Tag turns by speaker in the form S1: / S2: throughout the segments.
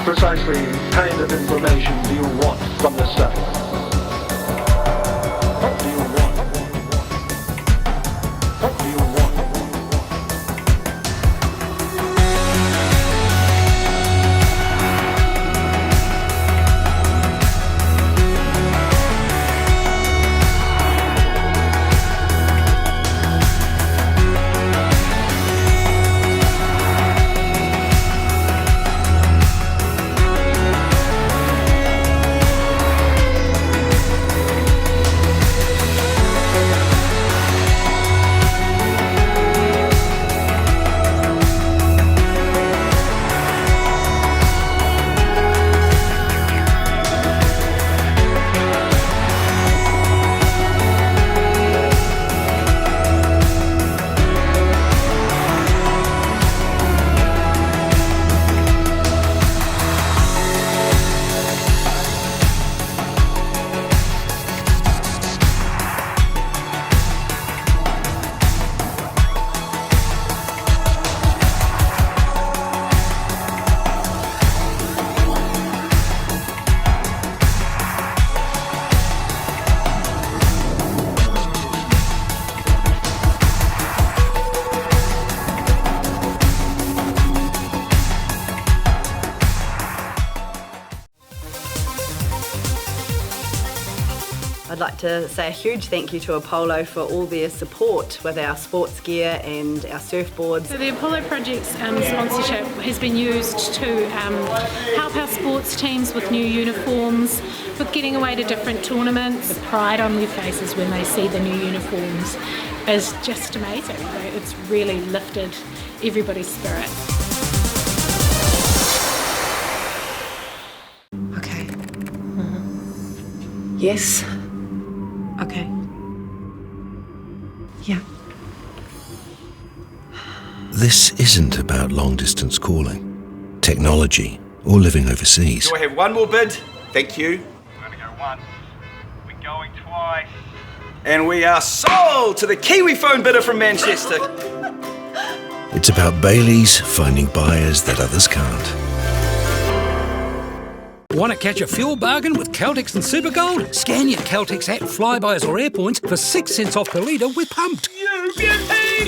S1: Precisely kind of information do you want from the study? What do you want? What do you want?
S2: I'd like to say a huge thank you to Apollo for all their support with our sports gear and our surfboards.
S3: So the Apollo Project's sponsorship has been used to help our sports teams with new uniforms, with getting away to different tournaments. The pride on their faces when they see the new uniforms is just amazing. It's really lifted everybody's spirit.
S2: Okay. Yes. Okay. Yeah.
S4: This isn't about long-distance calling, technology, or living overseas.
S5: Do I have one more bid? Thank you.
S6: We're going to go once. We're going twice.
S5: And we are sold to the Kiwi phone bidder from Manchester.
S4: It's about Bailey's finding buyers that others can't.
S6: Want to catch a fuel bargain with Caltex and Supergold? Scan your Caltex app, Flybuys or Airpoints for 6 cents off per litre with Pumped.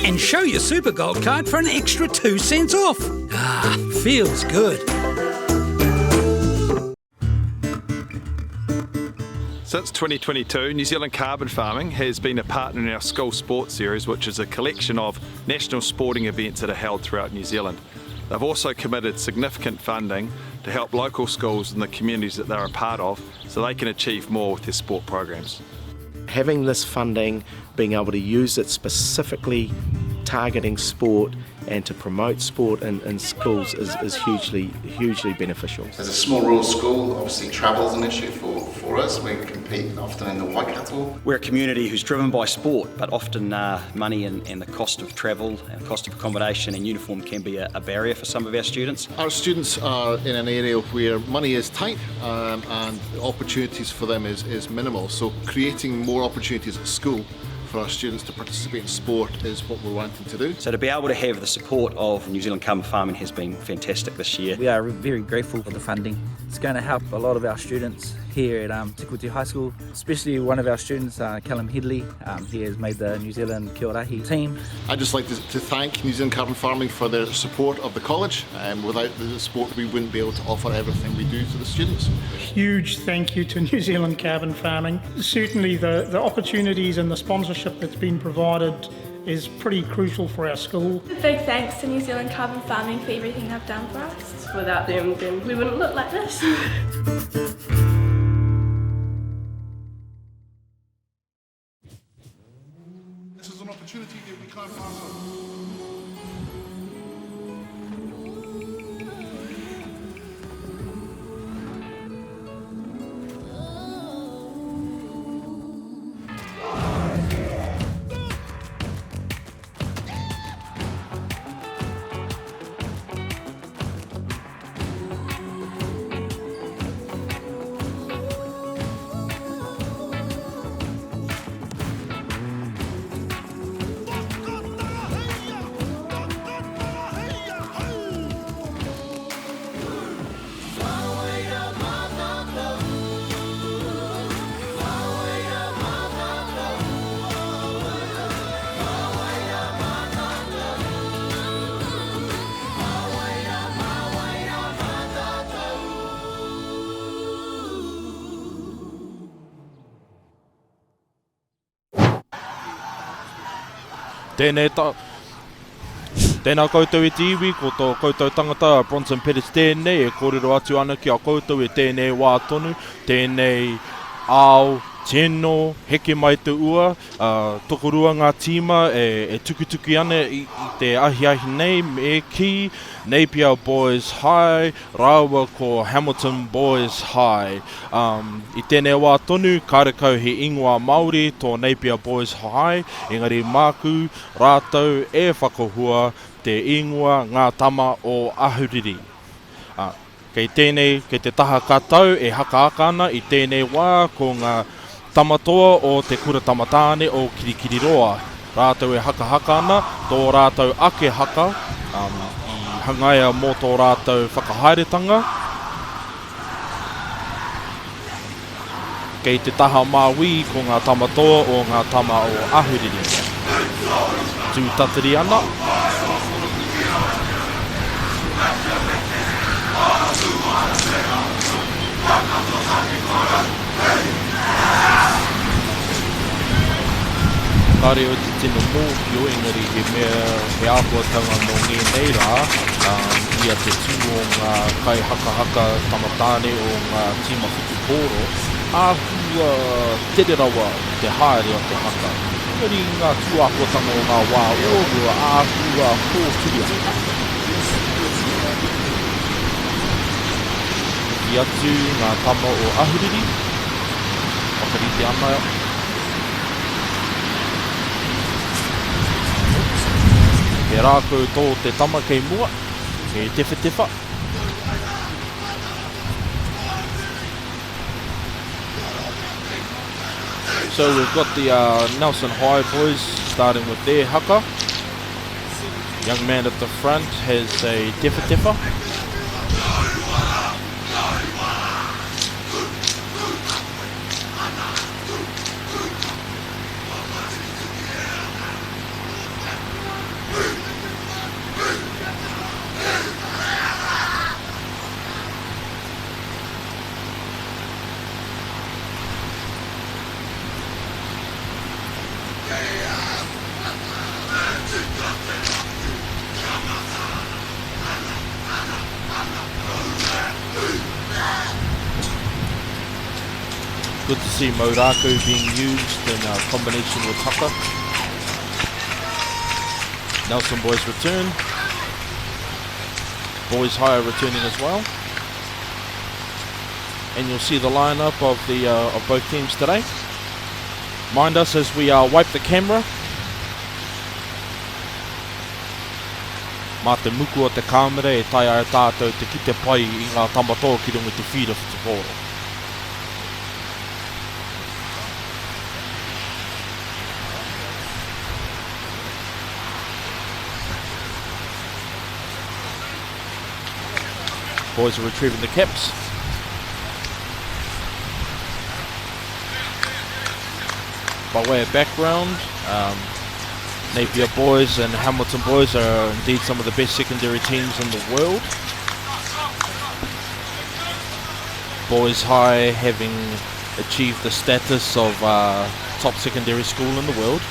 S6: And show your Supergold card for an extra 2 cents off. Ah, feels good.
S7: Since 2022, New Zealand Carbon Farming has been a partner in our School Sports Series, which is a collection of national sporting events that are held throughout New Zealand. They've also committed significant funding to help local schools in the communities that they're a part of so they can achieve more with their sport programs.
S8: Having this funding, being able to use it specifically targeting sport and to promote sport in schools is hugely beneficial.
S9: As a small rural school, obviously travel is an issue for us. We compete often in the Waikato.
S5: We're a community who's driven by sport, but often money and the cost of travel and the cost of accommodation and uniform can be a barrier for some of our students.
S10: Our students are in an area where money is tight and opportunities for them is minimal, so creating more opportunities at school for our students to participate in sport is what we're wanting to do.
S5: So to be able to have the support of New Zealand Carbon Farming has been fantastic this year.
S11: We are very grateful for the funding. It's going to help a lot of our students here at Tikuti High School, especially one of our students, Callum Headley. He has made the New Zealand Kia Ораhi team.
S10: I'd just like to thank New Zealand Carbon Farming for their support of the college. Without the support, we wouldn't be able to offer everything we do to the students.
S12: Huge thank you to New Zealand Carbon Farming. Certainly the opportunities and the sponsorship that's been provided is pretty crucial for our school.
S13: Big thanks to New Zealand Carbon Farming for everything they've done for us.
S14: Without them, then we wouldn't look like this.
S10: This is an opportunity that we can't pass on.
S15: Tēnā koutou e tiwi, ko tō koutou tangata Bronson Pettis tēnei, e kōrero atu ana ki a koutou e tēnei wā tonu, tēnei ao, tēno, heke mai te ua, tokorua ngā tīma e tukutuki ana i te ahi nei me ki, Napier Boys High, rāua ko Hamilton Boys High. I tēnei wā tonu, karekau he ingoa Māori tō Napier Boys High, engari māku rātou e whakahua te ingoa ngā tama o Ahuriri. Kei tēnei, kei te taha katau e haka ana i tēnei wā ko ngā tamatoa o te kura tamatāne o Kirikiriroa. Rātou e haka ana, tō rātou ake haka, i hangaia mō tō rātou whakahaeretanga. Kei te taha māwi ko ngā tamatoa o ngā tama o Ahuriri. Tūtatiri ana. Kāre o te tino mōpio, engari he mea he āhuatanga no ngenei rā, ia te tū o ngā kai haka tamatāne o ngā tīma whutupōro, āhua tererawa te haere o te haka. Engari ngā tū āhuatanga o ngā wā ōrua, āhua hōturia. I atu ngā tama o Ahuriri, whakarite ana. He rākou tō te tama kei mua, he tewha. So we've got the Nelson High boys starting with their haka. Young man at the front has a tefa. Good to see Maurako being used in combination with haka. Nelson boys return. Boys High returning as well. And you'll see the lineup of the of both teams today. Mind us as we wipe the camera. Mā te muku o te kāmera e tai ai tātou te kite pai I ngā tamatoa ki runga te whira whutuporo. Boys are retrieving the caps. By way of background, Napier Boys and Hamilton Boys are indeed some of the best secondary teams in the world. Boys High having achieved the status of top secondary school in the world,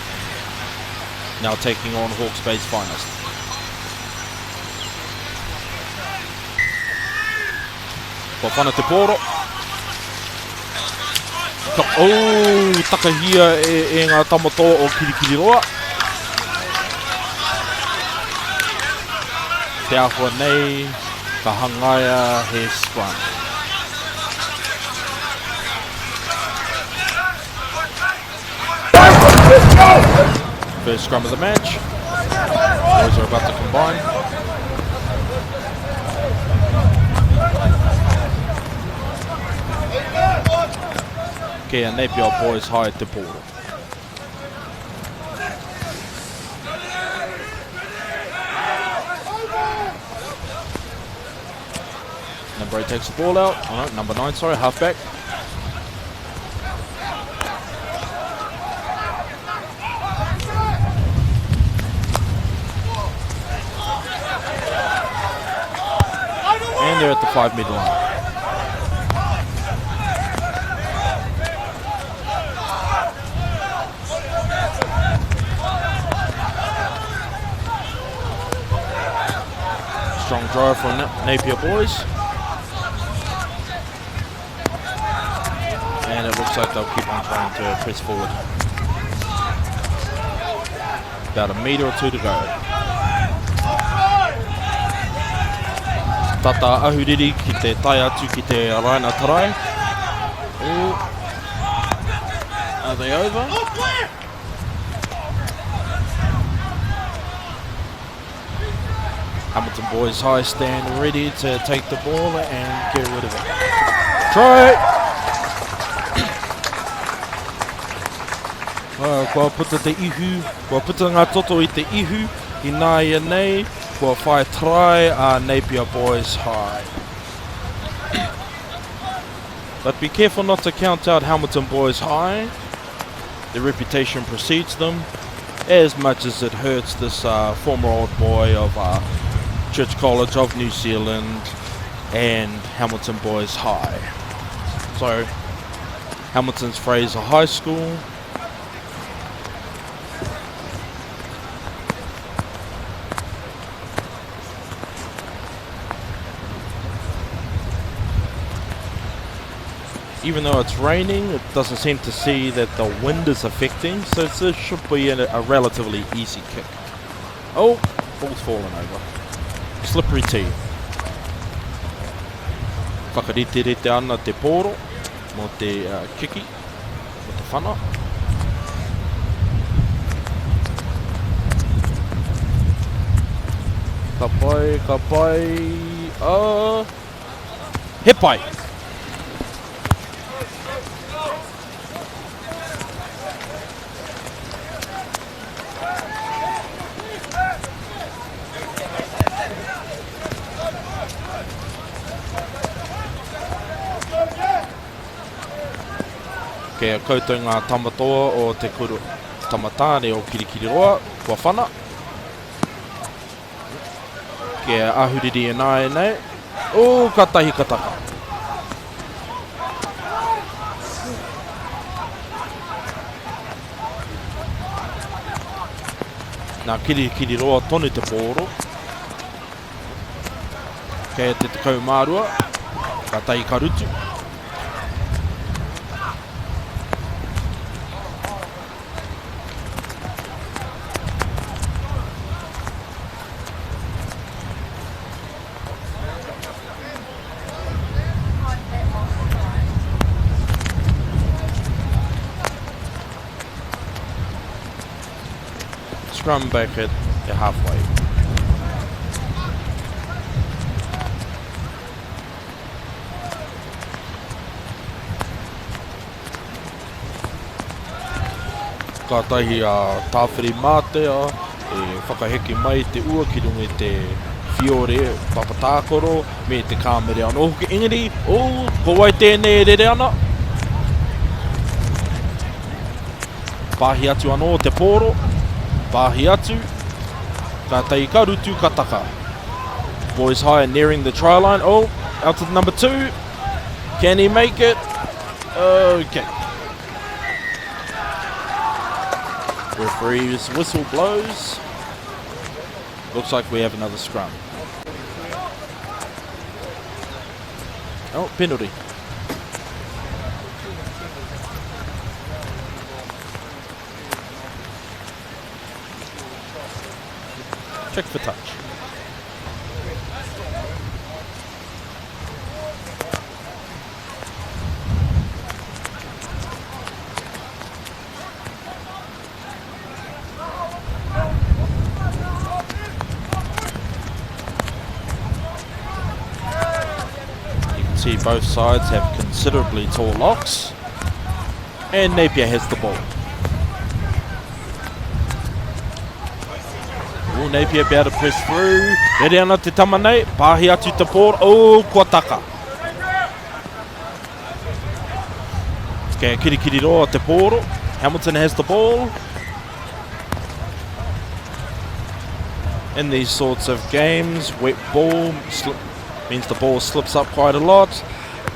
S15: now taking on Hawke's Bay's finest. Ko whana te pōro. Takahia e ngā tamatoa o Kirikiriroa. Te ahua nei, ka hangaia he scrum. First scrum of the match. Boys are about to combine. Kia Napier Boys High te pōro. Number 8 takes the ball out. Oh no, number 9, sorry, halfback. And they're at the 5-metre line. Strong drive from Napier Boys. And it looks like they'll keep on trying to press forward. About a metre or two to go. Tata ahuriri ki te tai atu ki te Raina Tarai. Are they over? Hamilton Boys High stand ready to take the ball and get rid of it. Try! Kua puta te ihu, kua puta ngā toto I te ihu, I nāia nei, kua whai try a Napier Boys High. But be careful not to count out Hamilton Boys High. Their reputation precedes them, as much as it hurts this former old boy of Church College of New Zealand and Hamilton Boys High. So, Hamilton's Fraser High School. Even though it's raining, it doesn't seem to see that the wind is affecting, so this should be a relatively easy kick. Oh, ball's fallen over. Slippery tee. Whakarite ana te pōro, mo te kiki, mo te whana. Ka pai, he pai. Kei a koutou ngā tamatoa o te kuru tamatāne o Kirikiriroa, kua whana. Kei a ahuriri e nāe nei. O, ka tahi kataka. Nā Kirikiriroa tonu te pōro. Kei te tekau mārua, ka tahi karutu. Scrum back at the halfway. Ka tahi a tāwhiri mātea e whakaheke mai te ua ki runga te Fiore Papatākoro me te kāmere anō hoki ingari. O, ko wai tēnei e rere ana. Pāhi atu anō te pōro. Pāhi atu, ka tahi karutu kataka. Boys High nearing the try line. Oh, out to number 2. Can he make it? Okay. Referee's whistle blows. Looks like we have another scrum. Oh, penalty. Check for touch. You can see both sides have considerably tall locks, and Napier has the ball. Napier be able to press through. Rere ana te tama nei. Pāhi atu te pōra. O, kua taka. Kei Kirikiriroa te pōro. Hamilton has the ball. In these sorts of games, wet ball means the ball slips up quite a lot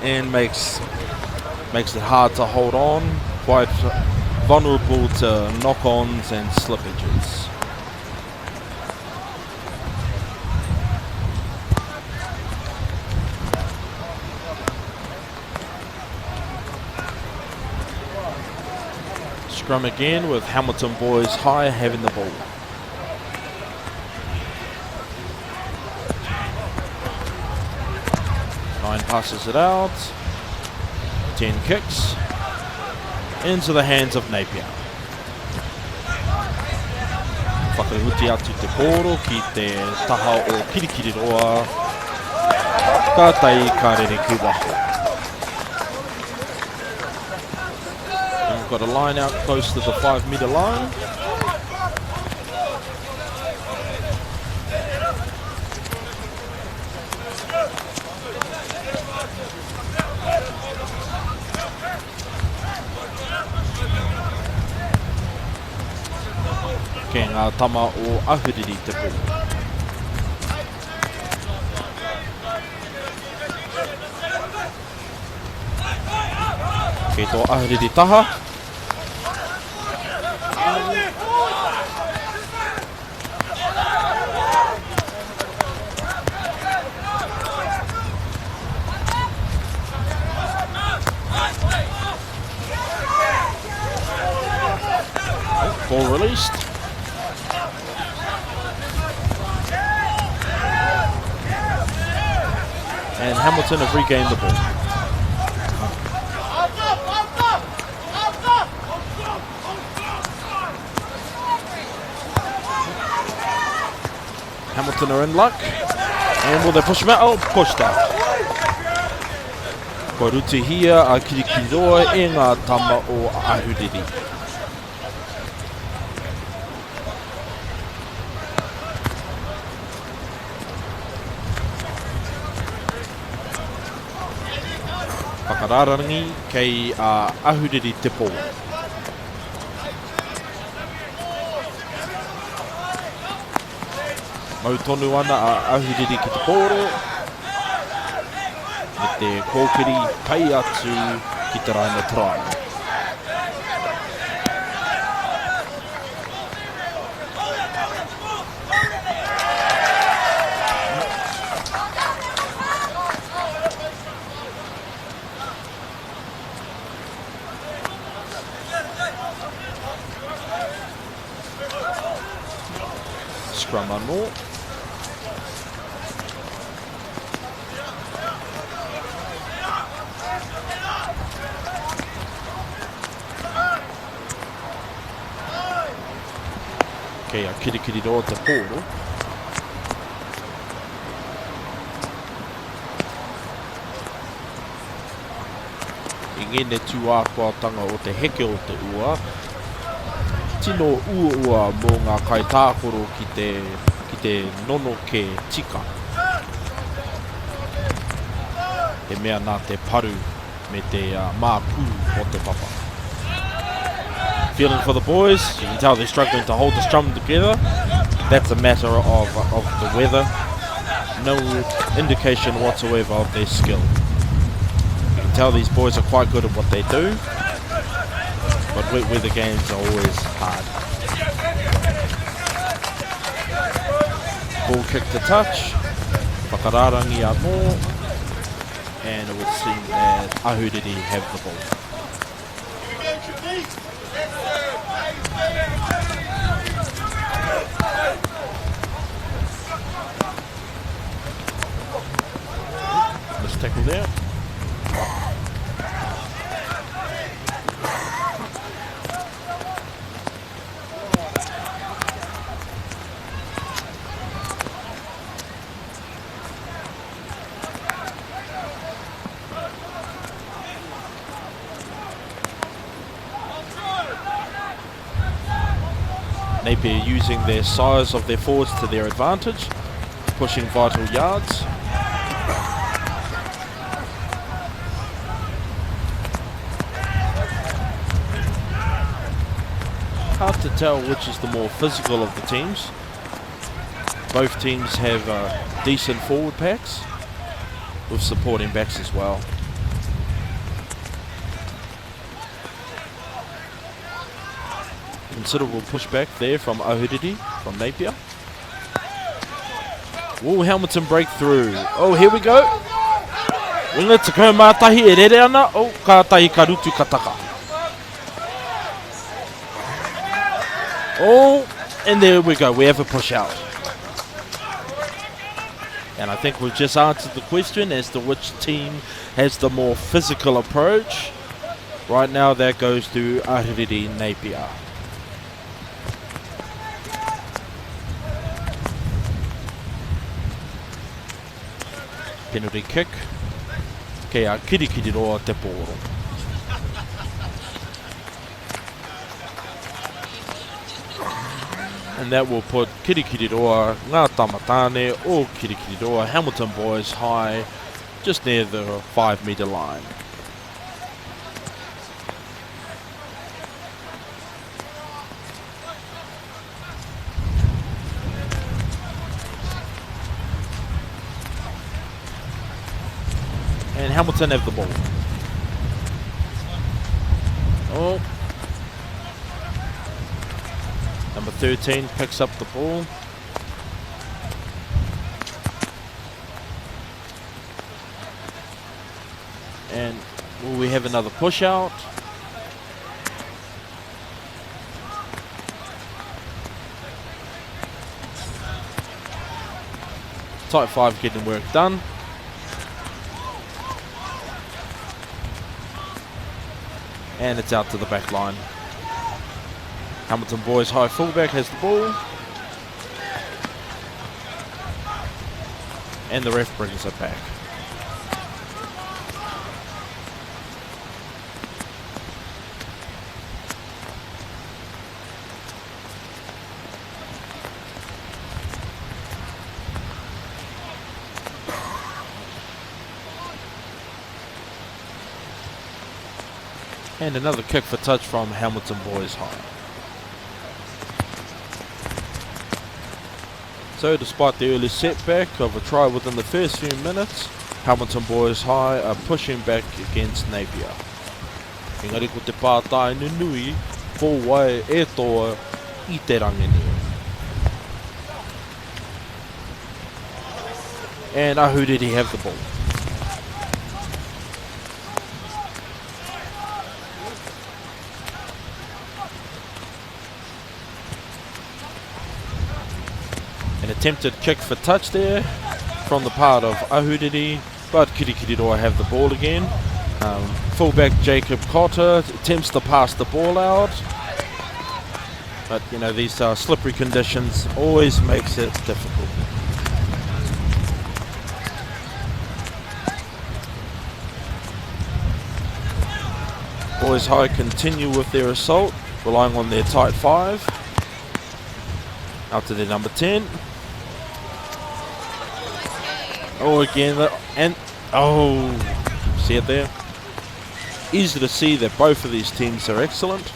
S15: and makes it hard to hold on. Quite vulnerable to knock-ons and slippages. Scrum again with Hamilton Boys High having the ball. Nine passes it out. 10 kicks. Into the hands of Napier. Whakahuti atu te pōro ki te taha o Kirikiriroa. Ka tai ka rere ki waho. Got a line out close to the 5 metre line. Kei ngā tama o ahuriri te pō. Kei tō ahuriri taha. Ball released. And Hamilton have regained the ball. Hamilton are in luck. And will they push him out? Oh, pushed out. Ko ruti hia a Kirikiriroa e ngā tama o ahuriri. Whakararangi kei ahuriri te pō. Mau tonu ana ahuriri ki te pōro. Me te kōkiri pai atu ki te raina Tauranga. Scrum anō. Kei a kirikiri roa te pōro. I ngene tūākuatanga o te heke o te ua. Tino ua mō ngā kaitākoro ki te nono ke tika. He mea nā te paru me te māpū o te papa. Feeling for the boys, you can tell they're struggling to hold the scrum together. That's a matter of the weather. No indication whatsoever of their skill. You can tell these boys are quite good at what they do. But weather games are always hard. Ball kick to touch. Whakararangi anō. And it would seem that Ahuriri have the ball. Let's tackle there. Napier using their size of their forwards to their advantage, pushing vital yards. Hard to tell which is the more physical of the teams. Both teams have decent forward packs with supporting backs as well. Considerable pushback there from Ahuriri, from Napier. Ooh, Hamilton breakthrough. Oh, here we go. Winga te kau mātahi e rere ana. Oh, kātahi ka rutu kataka. Oh, and there we go. We have a push out. And I think we've just answered the question as to which team has the more physical approach. Right now that goes to Ahuriri Napier. Penalty kick. Kei a kirikiri roa te pōro. And that will put kirikiri roa ngā tamatane o kirikiri roa Hamilton Boys High just near the 5 metre line. And Hamilton have the ball. Oh. Number 13 picks up the ball. And will we have another push out? Type 5 getting work done. And it's out to the back line. Hamilton Boys High fullback has the ball. And the ref brings it back. And another kick for touch from Hamilton Boys High. So despite the early setback of a try within the first few minutes, Hamilton Boys High are pushing back against Napier. Engari ko te pātai nunui, ko wai e toa I te ranginui. And who did he have the ball? An attempted kick for touch there from the part of Ahuriri, but Kirikiriroa have the ball again. Fullback Jacob Cotter attempts to pass the ball out, but you know, these slippery conditions always makes it difficult. Boys High continue with their assault, relying on their tight 5. Out to their number 10. Oh, again, and oh, see it there? Easy to see that both of these teams are excellent,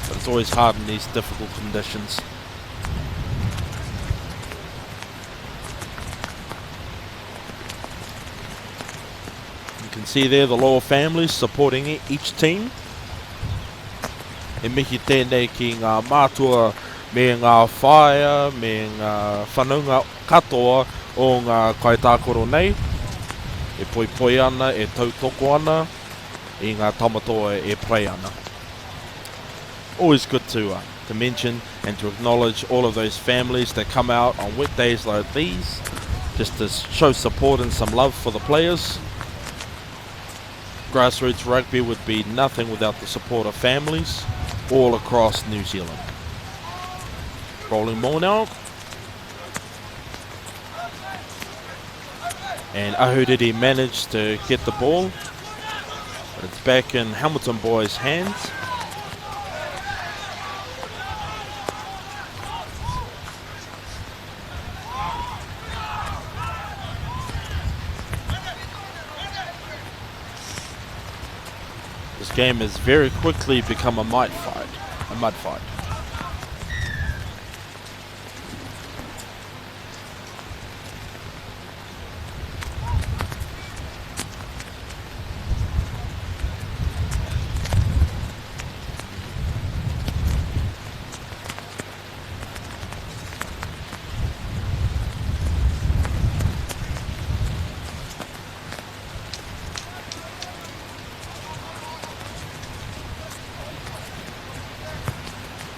S15: but it's always hard in these difficult conditions. You can see there the loyal families supporting each team. E mihi tēnei ki ngā mātua me ngā whaia, me ngā whanunga katoa o ngā kaitākoro nei. E poi ana, e tautoko ana, I ngā tamatoa e prei ana. Always good to mention and to acknowledge all of those families that come out on wet days like these, just to show support and some love for the players. Grassroots rugby would be nothing without the support of families all across New Zealand. Rolling ball now. And Ahuriri managed to get the ball. But it's back in Hamilton Boys' hands. This game has very quickly become a mud fight.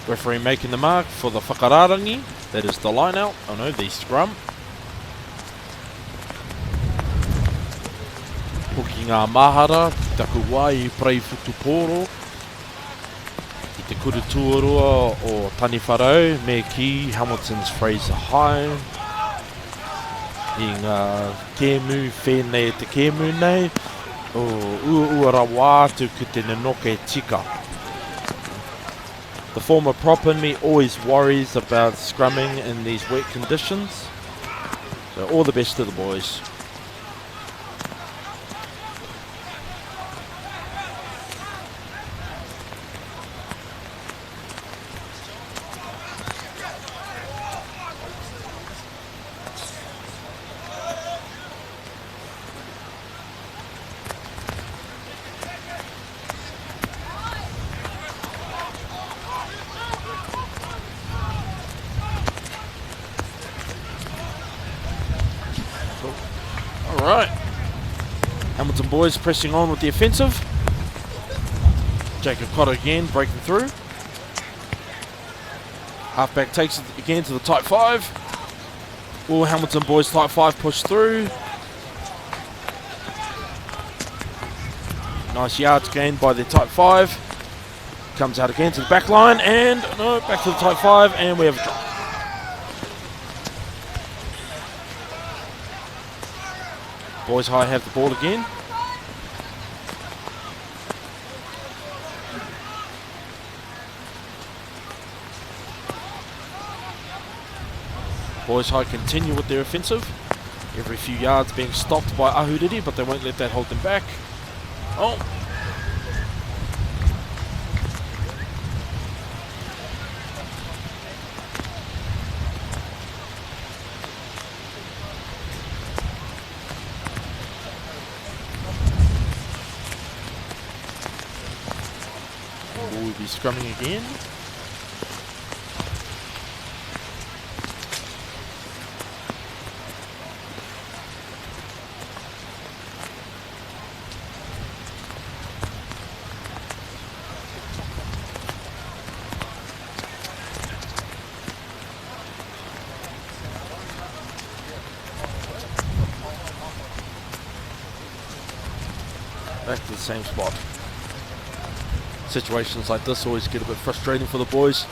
S15: Referee making the mark for the whakararangi, that is the line out, oh no, the scrum. Hoki ngā mahara, ki taku wai I prei futuporo, I te kuru tuarua o Tani Wharau, me ki Hamilton's Fraser High. I ngā kēmu, whenei te kēmu nei, o uara wātu ki te nenoke tika. The former prop in me always worries about scrumming in these wet conditions. So all the best to the boys. Alright, Hamilton Boys pressing on with the offensive. Jacob Cotter again breaking through. Halfback takes it again to the tight 5. All Hamilton Boys tight 5 push through. Nice yards gained by the tight 5. Comes out again to the back line and no, back to the tight 5 and we have a drop. Boys High have the ball again. Boys High continue with their offensive. Every few yards being stopped by Ahuriri, but they won't let that hold them back. Oh, scrumming again. Back to the same spot. Situations like this always get a bit frustrating for the boys.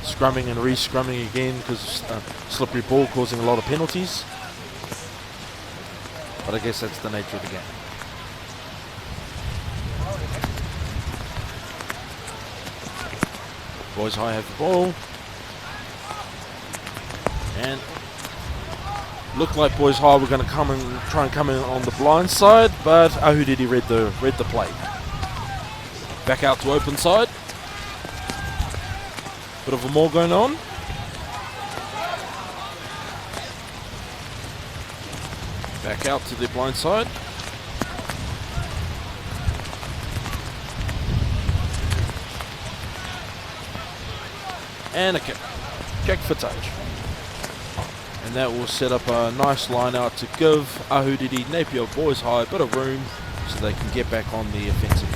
S15: Scrumming and re-scrumming again because slippery ball causing a lot of penalties. But I guess that's the nature of the game. Boys High have the ball. And looked like Boys High were going to come and try and come in on the blind side, but Ahuriri read the play. Back out to open side. Bit of a maul going on. Back out to the blind side. And a kick. Kick for touch. And that will set up a nice line out to give Ahuriri Napier Boys High a bit of room so they can get back on the offensive.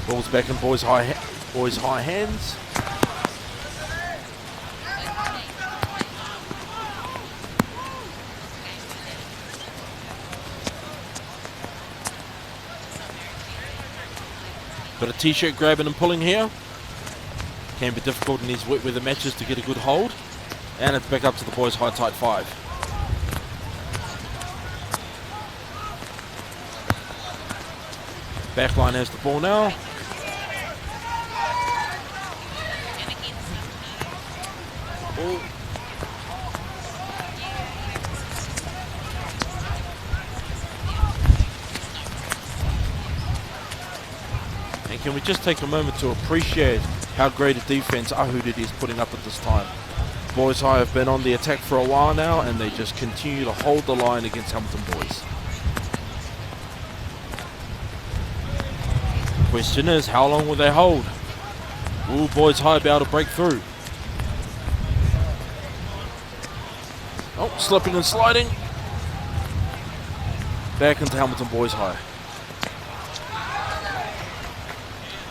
S15: Ball's back in Boys High hands. Got a t-shirt grabbing and pulling here. Can be difficult in these wet weather matches to get a good hold. And it's back up to the Boys High tight 5. Backline has the ball now. Ball. And can we just take a moment to appreciate how great a defense Ahuriri is putting up at this time. Boys High have been on the attack for a while now and they just continue to hold the line against Hamilton Boys. Question is, how long will they hold? Will Boys High be able to break through? Oh, slipping and sliding. Back into Hamilton Boys High.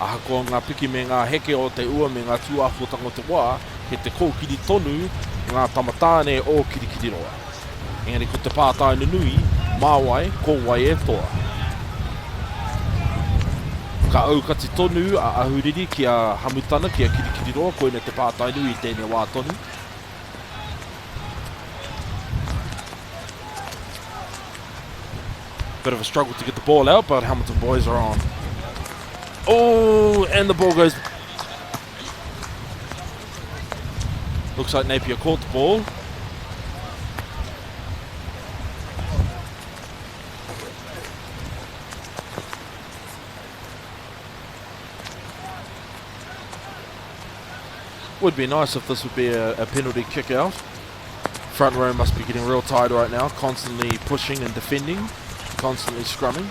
S15: Ahakoa ngā piki me ngā heke o te ua me ngā tuāhuatanga o te wā, he te kōkiri tonu ngā tamatāne o kirikiriroa. Engari ko te pātai nunui, māwai, kōwai e toa. Ka aukati tonu a Ahuriri ki a hamutana ki a kirikiriroa, koina te pātai nui tēnei wā tonu. Bit of a struggle to get the ball out, but Hamilton Boys are on. Oh, and the ball goes. Looks like Napier caught the ball. Would be nice if this would be a penalty kick out. Front row must be getting real tired right now, constantly pushing and defending, constantly scrumming.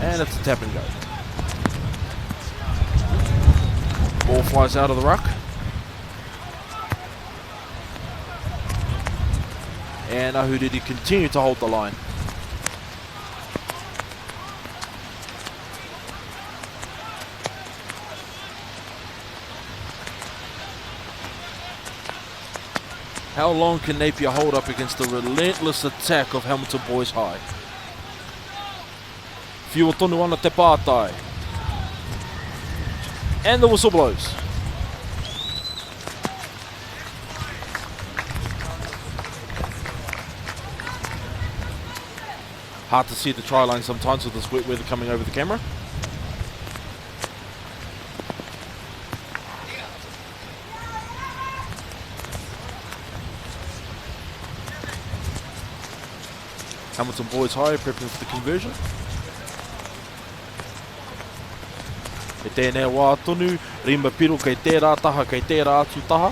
S15: And it's a tap and go. Ball flies out of the ruck. And Ahuriri continue to hold the line. How long can Napier hold up against the relentless attack of Hamilton Boys High? Whiu tonu ana te pātai. And the whistle blows. Hard to see the try line sometimes with this wet weather coming over the camera. Hamilton Boys High prepping for the conversion. E tēnei wā tonu, rima piro kei tērā taha, kei tērā atu taha.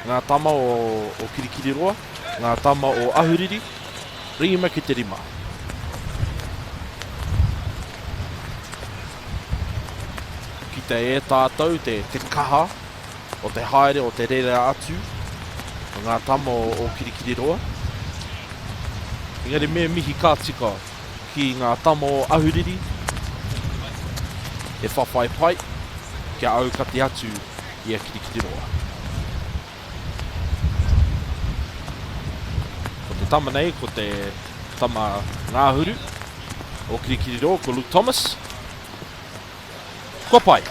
S15: Ngā tama o Kirikiriroa, ngā tama o Ahuriri, rima ki te rima. Ki te e tātou, te kaha, o te haere, o te rere atu, ngā tama o Kirikiriroa. Engari me mihi ka tika ki ngā tama o Ahuriri, e whawhai pai, kia aukati atu i a Kirikiriroa. Ko te tama nei, ko te tama ngāhuru o Kirikiriroa, ko Luke Thomas. Kua pai.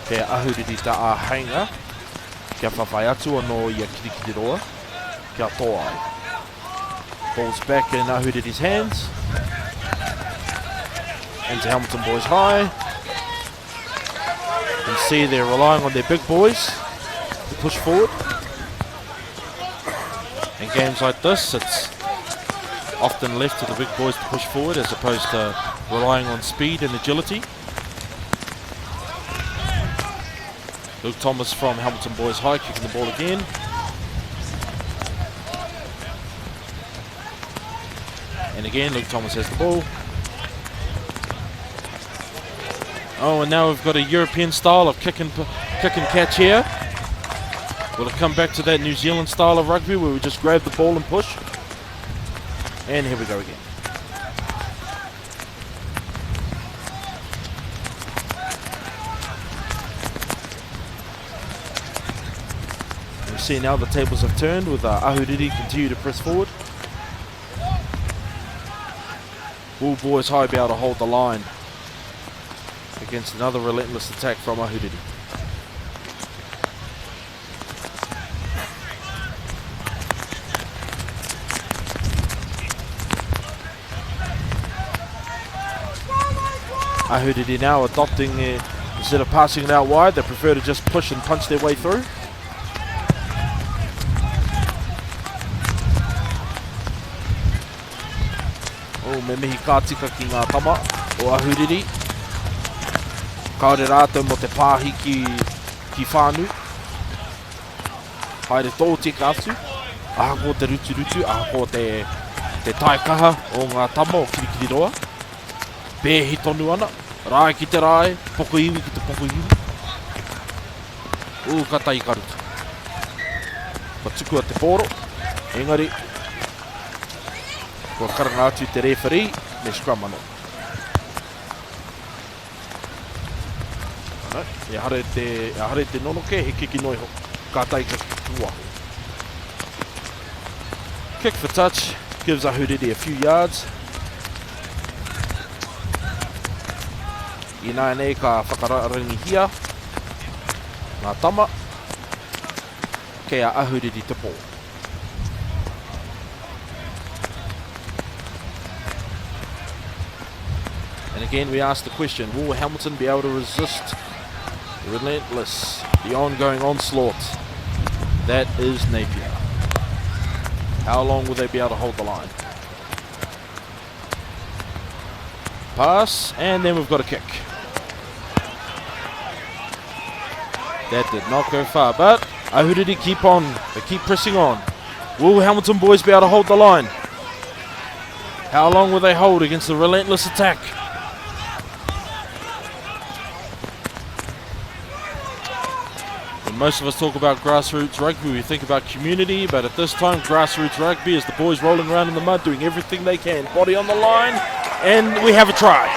S15: Kia ahuriri ta a hainga, kia whawhai atu anō i a Kirikiriroa, kia tō ai. Ball's back in Ahuriri's hands. Into Hamilton Boys High. You can see they're relying on their big boys to push forward. In games like this, it's often left to the big boys to push forward as opposed to relying on speed and agility. Luke Thomas from Hamilton Boys High kicking the ball again. And again, Luke Thomas has the ball. Oh, and now we've got a European style of kick and catch here. Will it come back to that New Zealand style of rugby where we just grab the ball and push? And here we go again. We see now the tables have turned with Ahuriri continue to press forward. Will Boys High be able to hold the line against another relentless attack from Ahuriri? Ahuriri now adopting, instead of passing it out wide, they prefer to just push and punch their way through. Oh, me mihi ka tika ki ngā tama o Ahuriri. Kaore rātou mo te pāhi ki whānu. Haere tō tika atu. Aha ko te rutu, aha ko te taikaha o ngā tama o Kirikiriroa. Pēhi tonu ana. Rai ki te rai, poko iwi ki te poko iwi. Ka tai karuta. Ka tuku a te pōro. Engari. Kua karanga atu te referee, me scrum anō. E hare te nonoke, he kiki noiho. Ka tai ka tua. Kick for touch, gives Ahuriri a few yards. I nai nei ka whakararangi hia. Ngā tama. Kei a Ahuriri te pō. And again we ask the question, will Hamilton be able to resist Relentless, the ongoing onslaught that is Napier? How long will they be able to hold the line? Pass, and then we've got a kick. That did not go far, but Ahuriri keep on, they keep pressing on. Will Hamilton Boys be able to hold the line? How long will they hold against the relentless attack? When most of us talk about grassroots rugby, we think about community, but at this time, grassroots rugby is the boys rolling around in the mud, doing everything they can. Body on the line, and we have a try.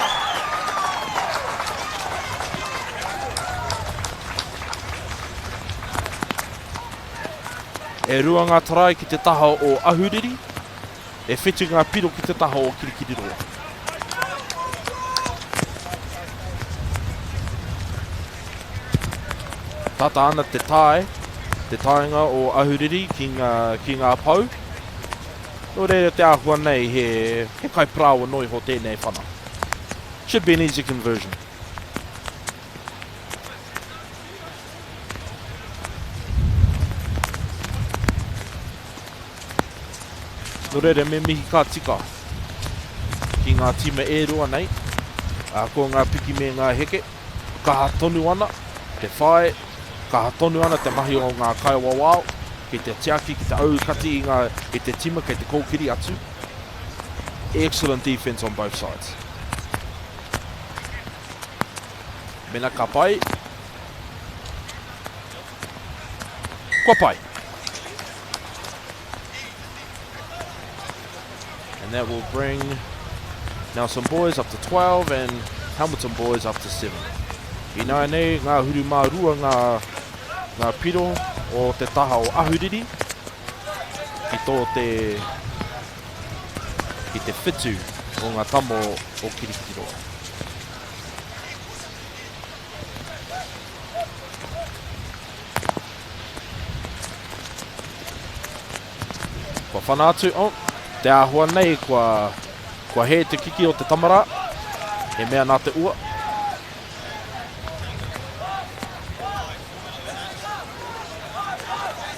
S15: E rua ngā tarai ki te taha o Ahuriri, e whetu ngā piro ki te taha o Kirikiriroa. Tata ana te tae, te taenga o ahuriri ki ngā pau. Nō reira te āhua nei he kai prāua noi ho tēnei whana. Should be an easy conversion. Nō reira me mihi ka tika ki ngā tima e rua nei. Ko ngā piki me ngā heke. Ka tonu ana te whae. Ka tonu ana te mahi o ngā kai wawao. Ki te tiaki, ki te aukati i te tima, ki te kōkiri atu. Excellent defense on both sides. Mena ka pai. Kua pai. And that will bring Nelson Boys up to 12 and Hamilton Boys up to 7. I nai nei, ngā huru mārua, ngā piro o te taha o ahuriri ki te whitu o ngā tamo o Kirikitiroa. Kua whanātu, te āhua nei kua he te kiki o te tamara, he mea nā te ua.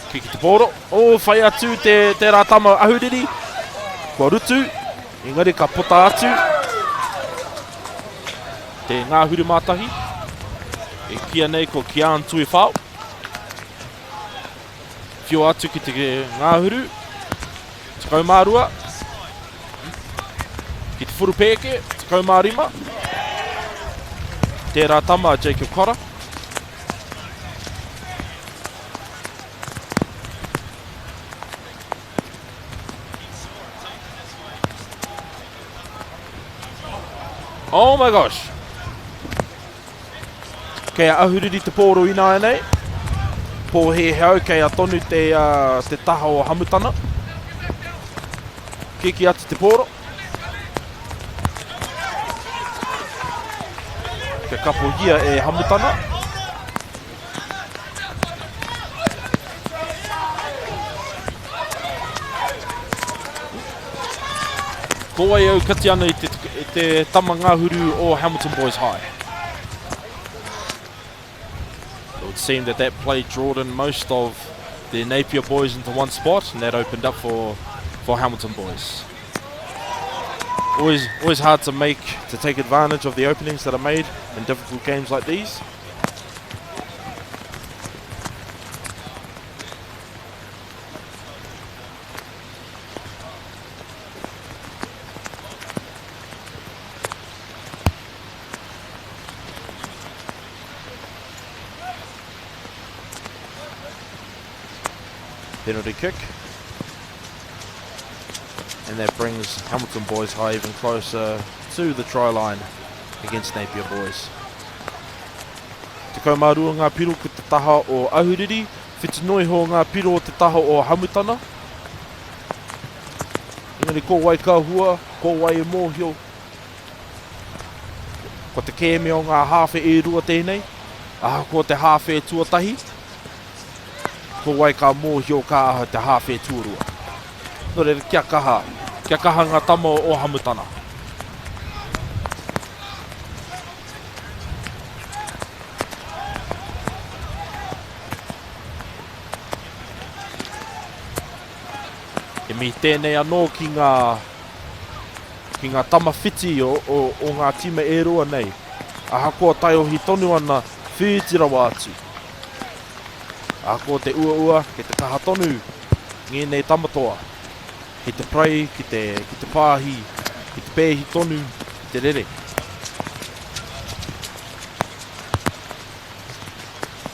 S15: Kiki te pōro. Whai atu te rātama ahuriri. Kua rutu. Engari ka pota atu. Te ngā huru mātahi. E kia nei ko kia antui whao. Whio atu ki te ngā huru. Te kaumārua. Ki te whurupēke. Te kaumārima. Te rātama Jacob Kora. Oh my gosh. Kei a ahuriri te pōro ina nei. Pō he hau kei a tonu te taha o hamutana. Kiki atu te pōro. Ke kapo hia e hamutana. Ko ai au kati ana i te tama ngā huru o Hamilton Boys High. It would seem that play drawed in most of the Napier Boys into one spot, and that opened up for Hamilton Boys. Always hard to take advantage of the openings that are made in difficult games like these. Penalty kick. And that brings Hamilton Boys High even closer to the try line against Napier Boys. Te kaumārua ngā piro ki te taha o ahuriri, whitunoi ho ngā piro o te taha o hamutana. Engari ko wai ka hua, ko wai e mōhio. Ko te kēme o ngā hawhe e rua tēnei, aha ko te hawhe tuatahi. Ko wai ka mōhio ka aha te hawhe tuarua. Nō reira kia kaha ngā tamo o hamutana. E mi tēnei anō ki ngā tamawhiti o ngā tima e roa nei. Aha ko tai o hi tonu ana whitirawa atu. Aha ko te ua ke te kaha tonu ngenei tamatoa. Ki te prai, ki te pāhi, ki te pēhi tonu, ki te rere.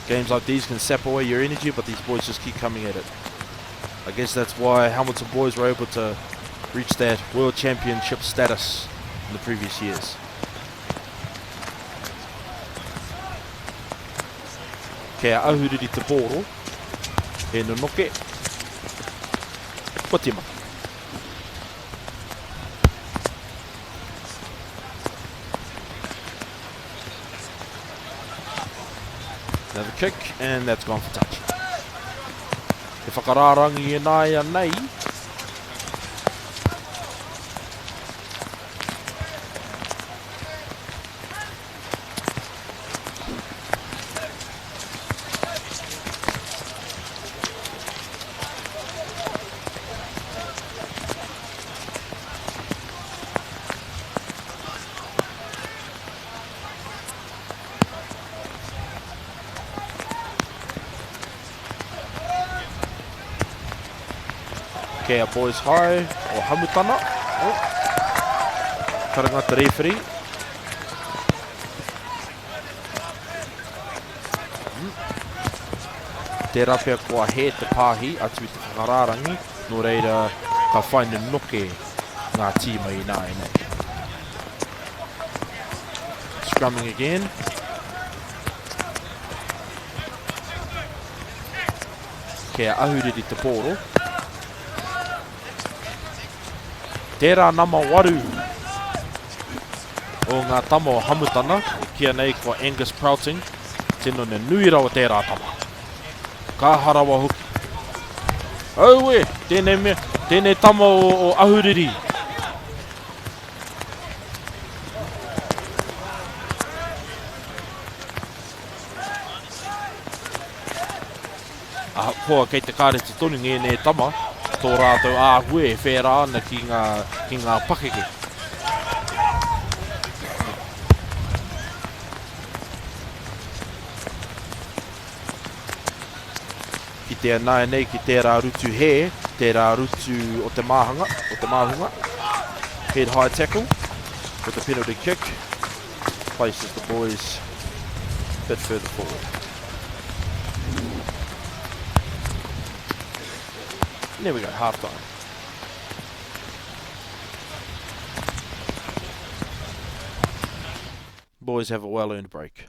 S15: Games like these can sap away your energy, but these boys just keep coming at it. I guess that's why Hamilton Boys were able to reach that World Championship status in the previous years. Kei a ahuriri te pōro, e nunoke, kua tima. Another kick, and that's gone for touch. He whakararangi e nāia nei. Napier Boys High o Hamutana. Tauranga te referee. Tērā pia kua he te pāhi atu i te whakararangi, nō reira ka whaine noke ngā tīma i nā e nei. Scrumming again. Kia ahuriri te pōro. Tērā nama waru o ngā tama o Hamutana, kia nei ko Angus Prouting, tino ne nui rawa tērā tama. Ka harawa hoki. Auwe, tēnei tama o ahuriri. Hoa kei te kāreti tonu ngēnei tama, tō rātou āhue e whērā ana ki ngā pakeke. Ki te anai nei ki tērā rutu he, tērā rutu o te māhunga. Head high tackle with a penalty kick. Places the boys a bit further forward. There we go, half time. Boys have a well-earned break.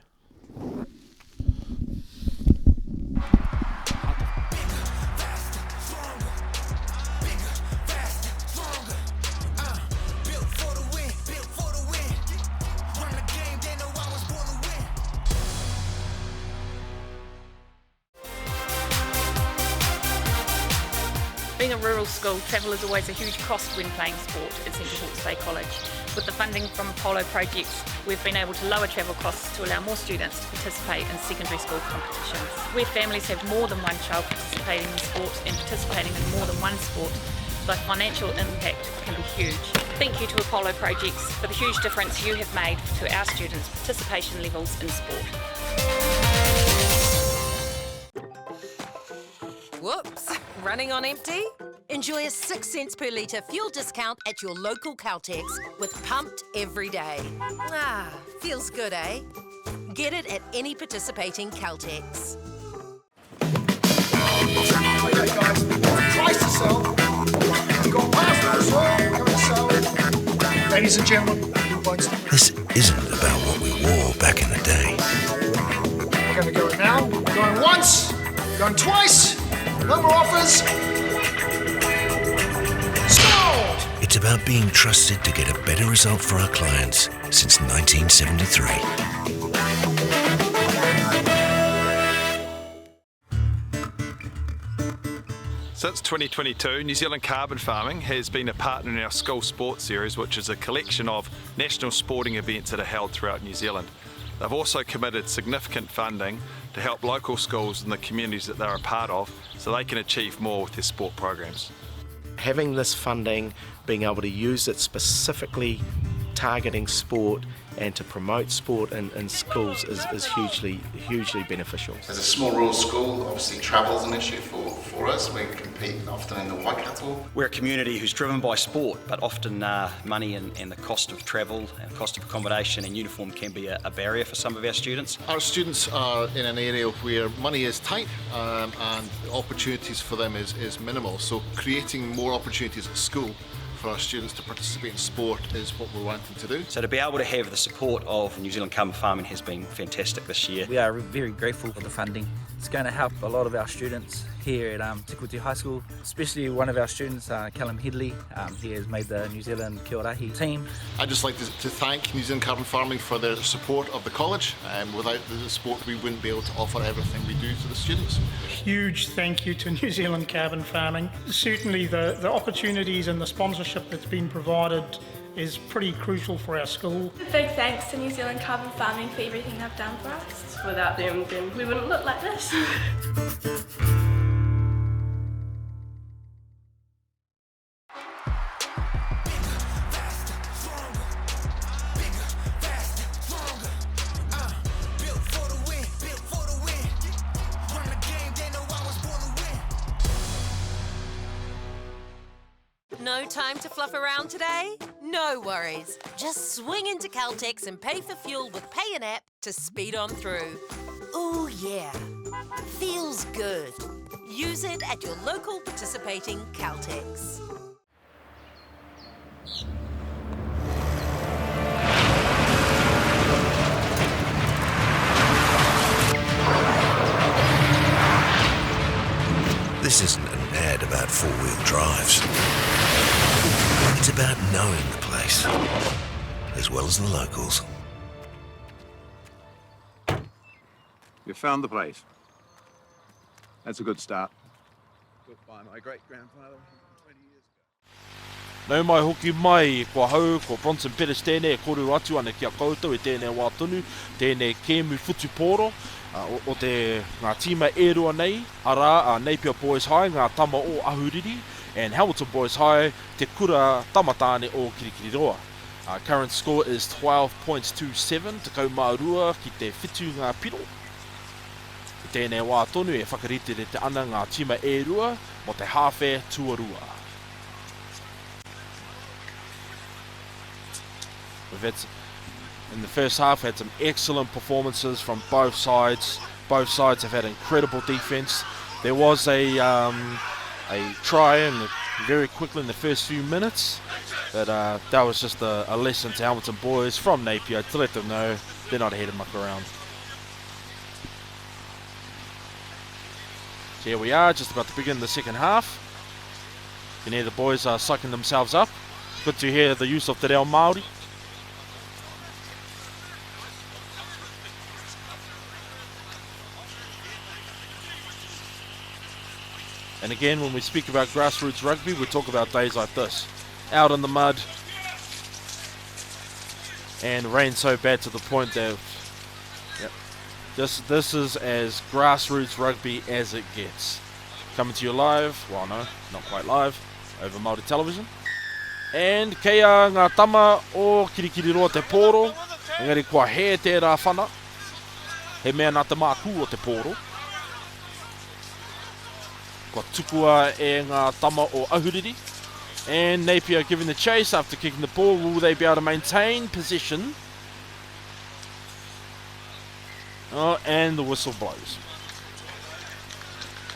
S16: Being a rural school, travel is always a huge cost when playing sport at Central Hawke's Bay College. With the funding from Apollo projects, we've been able to lower travel costs to allow more students to participate in secondary school competitions. Where families have more than one child participating in sport and participating in more than one sport, the financial impact can be huge. Thank you to Apollo projects for the huge difference you have made to our students' participation levels in sport.
S17: Whoops, running on empty? Enjoy a 6 cents per litre fuel discount at your local Caltex with Pumped every day. Ah, feels good, eh? Get it at any participating Caltex.
S18: Okay guys, twice to sell. Got past the ladies and gentlemen,
S4: this isn't about what we wore back in the day.
S18: We're going to go now, going once, going twice. No more offers. Sold!
S4: It's about being trusted to get a better result for our clients since 1973.
S7: Since 2022, New Zealand Carbon Farming has been a partner in our School Sports Series, which is a collection of national sporting events that are held throughout New Zealand. They've also committed significant funding to help local schools and the communities that they're a part of so they can achieve more with their sport programs.
S8: Having this funding, being able to use it specifically targeting sport and to promote sport in schools is hugely beneficial.
S9: As a small rural school, obviously travel is an issue for us. We compete often in the Waikato.
S5: We're a community who's driven by sport, but often money and the cost of travel and cost of accommodation and uniform can be a barrier for some of our students.
S10: Our students are in an area where money is tight and opportunities for them is minimal. So creating more opportunities at school for our students to participate in sport is what we're wanting to do.
S5: So to be able to have the support of New Zealand Carbon Farming has been fantastic this year.
S11: We are very grateful for the funding. It's It's going to help a lot of our students here at Te Kuiti High School, especially one of our students, Callum Headley. He has made the New Zealand Kia Ora team.
S10: I'd just like to thank New Zealand Carbon Farming for their support of the college. Without the support, we wouldn't be able to offer everything we do to the students.
S12: Huge thank you to New Zealand Carbon Farming. Certainly the opportunities and the sponsorship that's been provided is pretty crucial for our school.
S13: A big thanks to New Zealand Carbon Farming for everything they've done for us.
S14: Without them, then we wouldn't look like this.
S17: No time to fluff around today? No worries. Just swing into Caltex and pay for fuel with Pay and App to speed on through. Ooh yeah, feels good. Use it at your local participating Caltex.
S4: This isn't an ad about four-wheel drives. It's about knowing the place, as well as the locals.
S19: You found the place. That's a good start. Built by my great-grandfather 20 years ago.
S15: Nau mai hoki mai, kua hau, ko Bronson Pettis tēnei e koru atu ana ki a koutou e tēnei wā tonu, tēnei kēmu whutupōro, o te ngā tīma e rua nei, ara Napier Boys High, ngā tama o Ahuriri, and Hamilton Boys High, te kura tamatāne o Kirikiriroa. Current score is 12.27, te kaumārua ki te whitu ngā piro. I tēnei wā tonu e whakaritere te ana ngā tīma e rua mo te hawhe tuarua. In the first half, had some excellent performances from both sides. Both sides have had incredible defence. There was a try in very quickly in the first few minutes, but that was just a lesson to Hamilton boys from Napier to let them know they're not here to muck around. So here we are, just about to begin the second half. You can hear the boys are sucking themselves up. Good to hear the use of te reo Māori. And again, when we speak about grassroots rugby, we talk about days like this. Out in the mud. And rain so bad to the point that this is as grassroots rugby as it gets. Coming to you live, well no, not quite live, over Māori television. And kei a ngā tama o Kirikiriroa te pōro, engari kua he tērā whana. He mea nā te māku o te pōro. Kua tukua e ngā tama o Ahuriri. And Napier giving the chase after kicking the ball. Will they be able to maintain possession? Oh, and the whistle blows.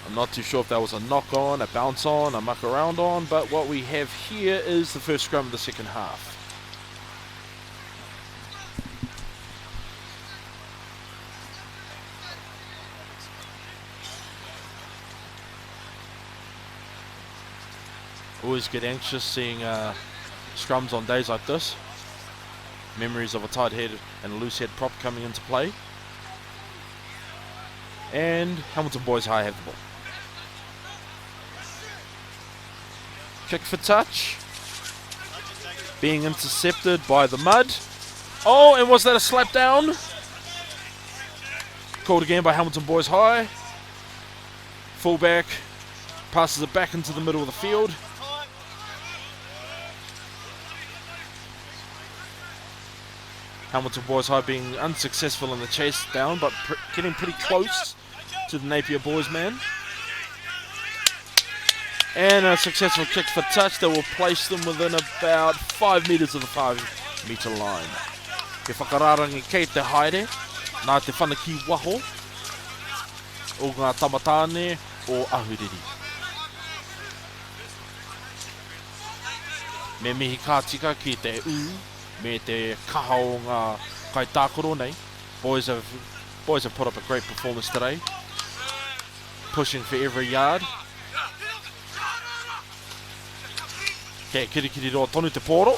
S15: I'm not too sure if that was a knock on, a bounce on, a muck around on, but what we have here is the first scrum of the second half. Always get anxious seeing scrums on days like this. Memories of a tight head and a loose head prop coming into play. And Hamilton Boys High have the ball. Kick for touch. Being intercepted by the mud. Oh, and was that a slap down? Called again by Hamilton Boys High. Fullback passes it back into the middle of the field. Hamilton Boys High being unsuccessful in the chase down, but getting pretty close to the Napier Boys man. And a successful kick for touch that will place them within about 5 metres of the 5 metre line. Ke whakararangi kei te haere, nā te whanaki waho o ngā tamatāne o Ahuriri. Me mihi kātika ki te me te kaha o ngā kai tākoro nei. Boys have put up a great performance today. pushing for every yard. Okay, kirikiri roa tonu te poro.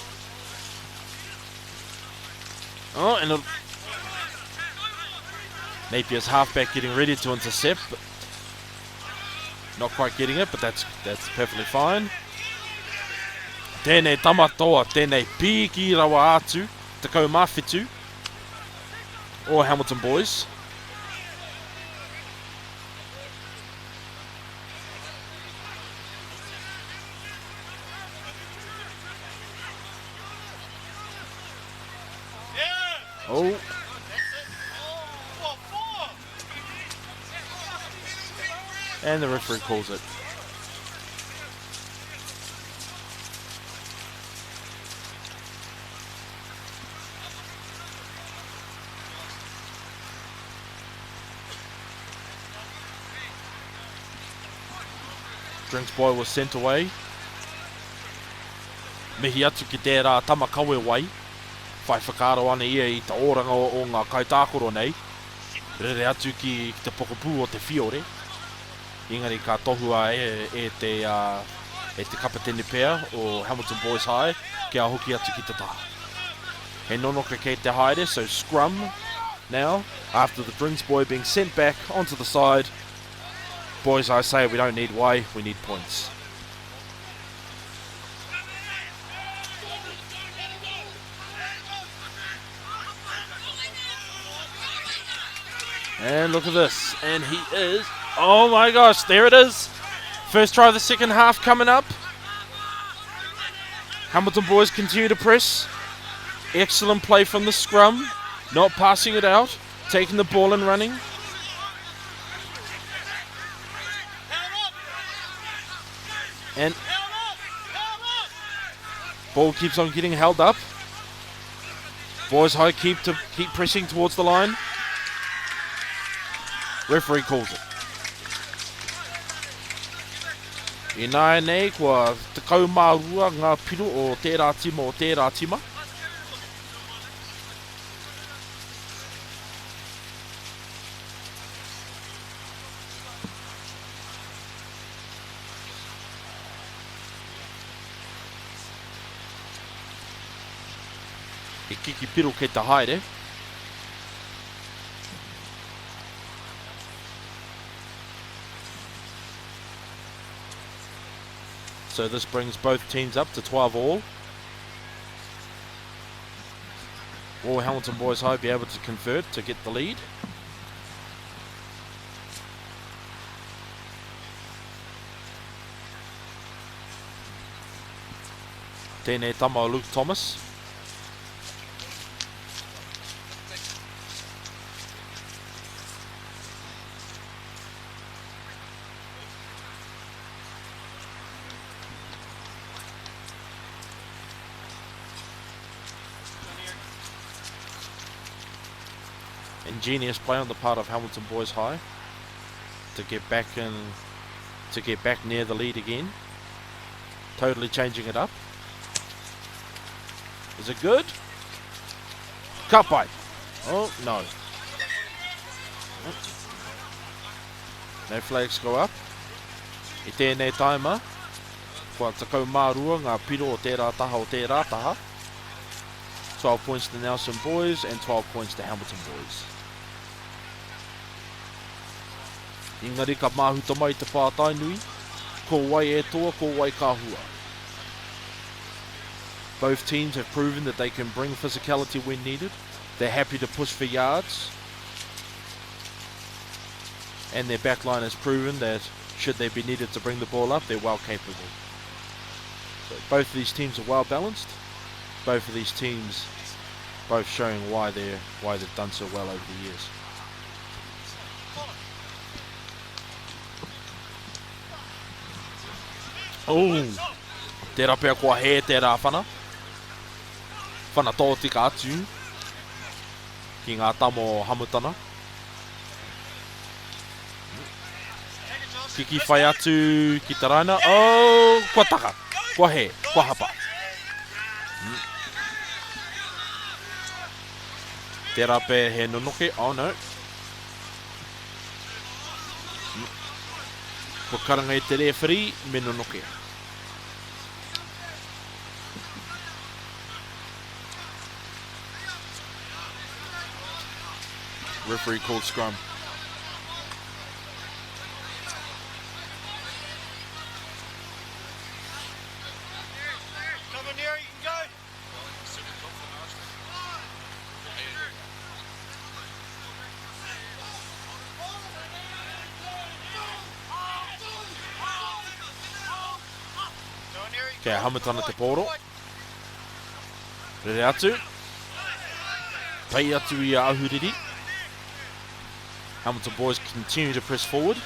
S15: Oh, and Napier's halfback getting ready to intercept, but not quite getting it, but that's perfectly fine. Tēnei tamatoa, tēnei pīki rawa atu, te kaumawhitu, or Hamilton Boys. Oh. And the referee calls it. Drinks boy was sent away. Mihi atu ki tērā tamakawe wai. Whai whakaro ane ia I ta oranga o ngā kaitākoro nei. Rere atu ki te pokopū o te whiore. Engari ka tohua e te kapatene pēr o Hamilton Boys High kia hoki atu ki te taha. He nonoka kei te haere, so scrum now after the drinks boy being sent back onto the side. Boys High say we don't need way, we need points. And look at this, and he is, oh my gosh, there it is. First try of the second half coming up. Hamilton Boys continue to press. Excellent play from the scrum, not passing it out, taking the ball and running. And ball keeps on getting held up. Boys High keep pressing towards the line. Referee calls it. I nāi nei kua te kaumārua ngā piro o tērā tima o tērā tima. E kiki piro kei te haere. So this brings both teams up to 12 all. Will Hamilton Boys High be able to convert to get the lead? Tēnei tama o Luke Thomas. Ingenious play on the part of Hamilton Boys High to get back near the lead again. Totally changing it up. Is it good? Cut bite. Oh no. No flags go up. I tēnei taima. Kua takau mārua ngā piro o tērā taha o tērā taha. 12 points to Nelson Boys and 12 points to Hamilton Boys. Engari ka mahuta mai te pātai nui, ko wai e toa, ko wai ka hua. Both teams have proven that they can bring physicality when needed. They're happy to push for yards. And their backline has proven that should they be needed to bring the ball up, they're well capable. So both of these teams are well balanced. Both of these teams both showing why they've done so well over the years. Oh, tērā pēr kua he tērā whana. Whana tō tika atu ki ngā tamo hamutana. Kiki whai atu ki te raina. Oh, kua taka, kua he, kua hapa. Tērā pēr he nonoke, oh no. Ko karanga te referee, me nonoke. Referee called scrum. Kia hamatana te pōro. Rere atu. Pai atu I a ahuriri. Hamilton boys continue to press forward.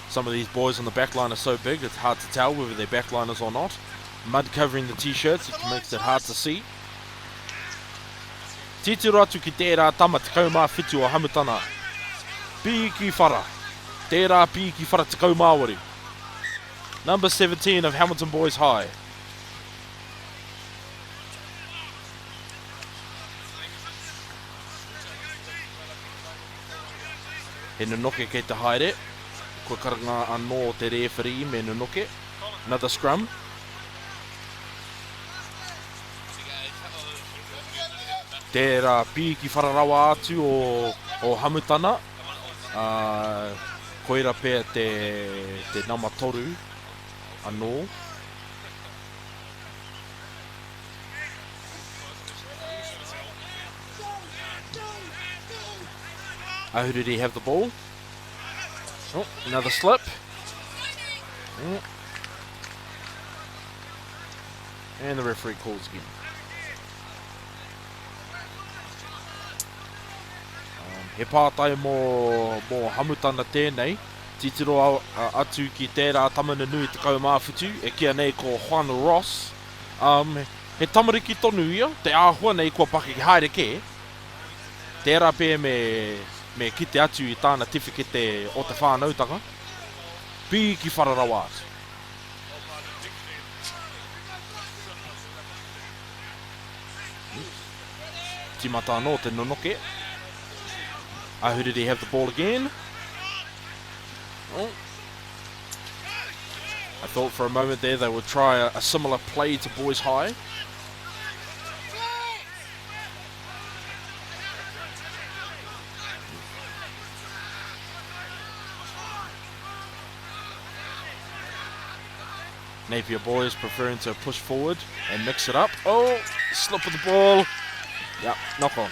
S15: Some of these boys on the back line are so big it's hard to tell whether they're backliners or not. Mud covering the t-shirts, it makes it hard to see. Titiro atu ki tērā tama te kaumā whitu o Hamiltana. Piki whara. Tērā piki whara te kaumāwari. Number 17 of Hamilton Boys High. He nunoke kei te haere. Ko karanga anō te referee me nunoke. Another scrum. Tērā piki whararawa atu o Hamutana. Koira pēr te nama toru anō. Ahuriri have the ball. Oh, another slip. And the referee calls again. He pātai mō Hamutana tēnei. Titiro atu ki tērā tamana nui te kaumāwhitu. E kia nei ko Juan Ross. He tamariki tonu ia. Te āhua nei kua paki ki haere ke. Tērā pē me kite atu I tāna tiwhikete o te whānautanga. Piki whararawa atu. Timata anō te nonoke. Ahuriri have the ball again. Oh. I thought for a moment there they would try a similar play to Boys High. Napier Boys preferring to push forward and mix it up. Oh, slip of the ball. Yep, knock on.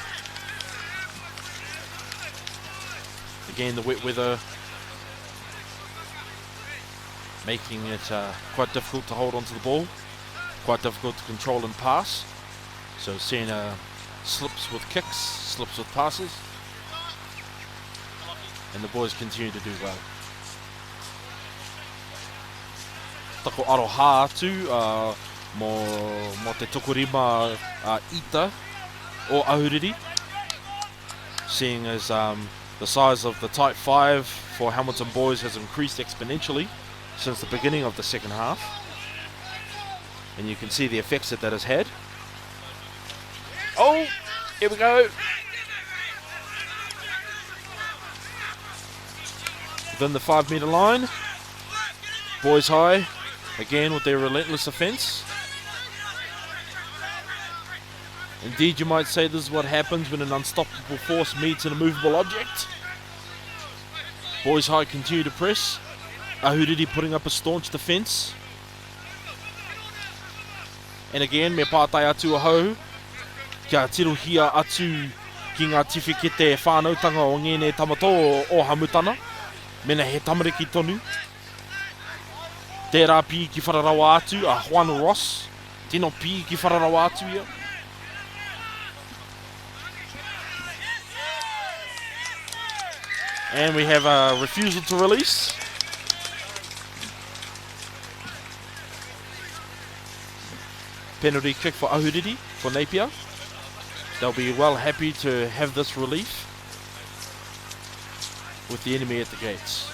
S15: Again, the wet weather making it quite difficult to hold onto the ball, quite difficult to control and pass. So seeing slips with kicks, slips with passes, and the boys continue to do well. Tako aroha atu mo te tokorima ita o ahuriri, seeing as the size of the tight five for Hamilton boys has increased exponentially since the beginning of the second half. And you can see the effects that has had. Oh, here we go. Within the 5 metre line. Boys High, again with their relentless offence. Indeed, you might say this is what happens when an unstoppable force meets an immovable object. Boys High continue to press. Ahuriri putting up a staunch defence. And again, me pātai atu ahau. Kia tirohia atu ki ngā tiwhikete whānautanga o ngēnei tamato o Hamutana. Mena he tamariki tonu. Tērā pi ki whararawa atu a Juan Ross. Tino pi ki whararawa atu ia. And we have a refusal to release. Penalty kick for Ahuriri, for Napier. They'll be well happy to have this relief with the enemy at the gates.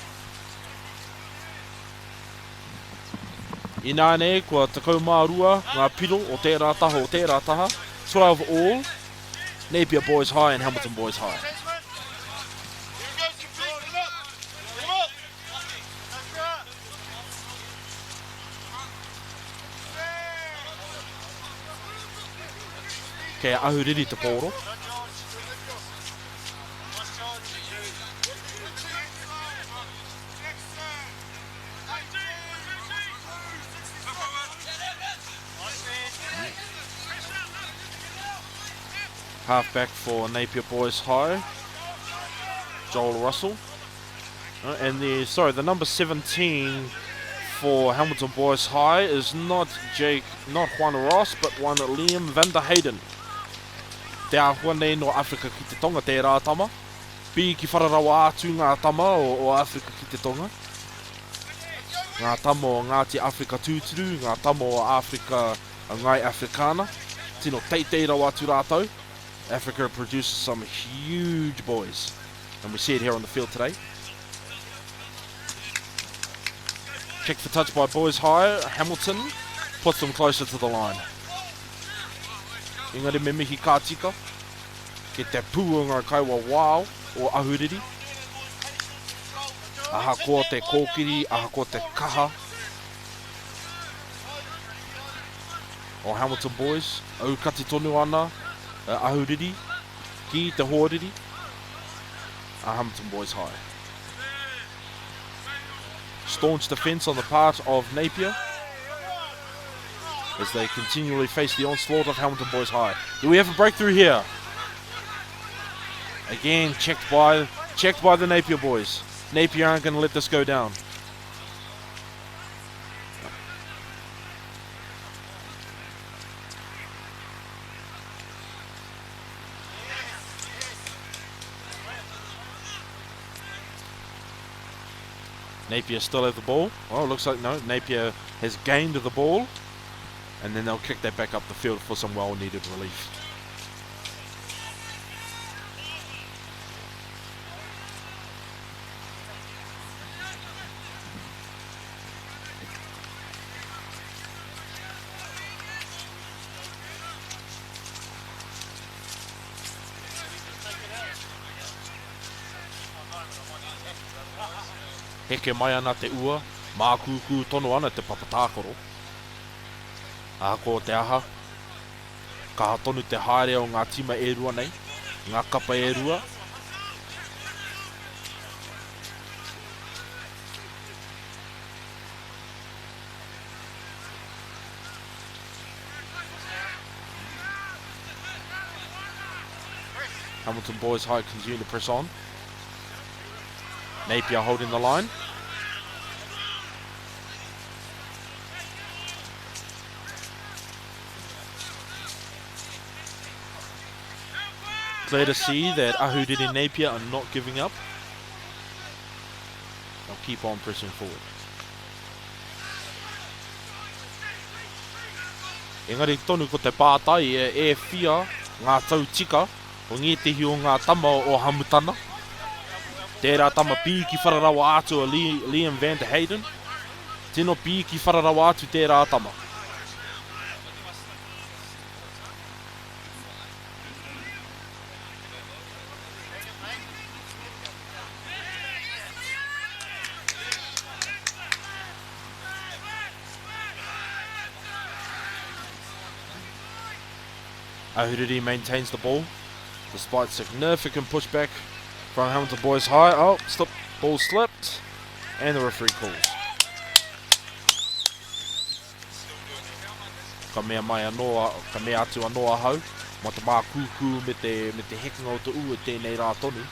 S15: Inane, kua takau mārua, ngā piro o tērā taha, 12 all, Napier Boys High and Hamilton Boys High. Kei ahuriri te pōro. Halfback for Napier Boys High, Joel Russell. And the number 17 for Hamilton Boys High is not Juan Ross, but one Liam van der Hayden. Te ahua nei no Afrika ki te tonga tērā tama. Pi ki whararawa atu ngā tama o Afrika ki te tonga. Ngā tama o Ngāti Afrika tūturu, ngā tama o Afrika ngai Afrikana. Tino teitei rawa atu rātou. Africa produces some huge boys, and we see it here on the field today. Kick for touch by Boys High. Hamilton puts them closer to the line. Engari me mihi ka tika. Ke te pūanga kaiwa wao o ahuriri. Aha ko te kōkiri, aha ko te kaha. O Hamilton Boys, au kati tonu ana. Ahuriri, ki te hōriri, Hamilton Boys High. Staunch defence on the part of Napier as they continually face the onslaught of Hamilton Boys High. Do we have a breakthrough here? Again, checked by the Napier boys. Napier aren't going to let this go down. Napier still have the ball. Oh, looks like no. Napier has gained the ball. And then they'll kick that back up the field for some well-needed relief. Heke mai ana te ua, mākuku tono ana te papatākoro. Ako te aha, ka tonu te haere o ngā tima e rua nei, ngā kapa e rua. Hamilton Boys High continue to press on. Napier holding the line. Glad to see that Ahuriri Napier are not giving up. They'll keep on pressing forward. Engari tonu ko te pātai e whia ngā tautika o ngētehi o ngā tama o Hamutana. Tērā tama pīki whararawa atu a Liam van der Hayden. Tino pīki whararawa atu tērā tama. Ahuriri maintains the ball despite significant pushback from Hamilton Boys High. Oh, stop. Ball slipped. And the referee calls. Ka mea mai anoa, ka mea atu anoa hau. Ma te mākuku me te hekinga o te ua tēnei rā tonu.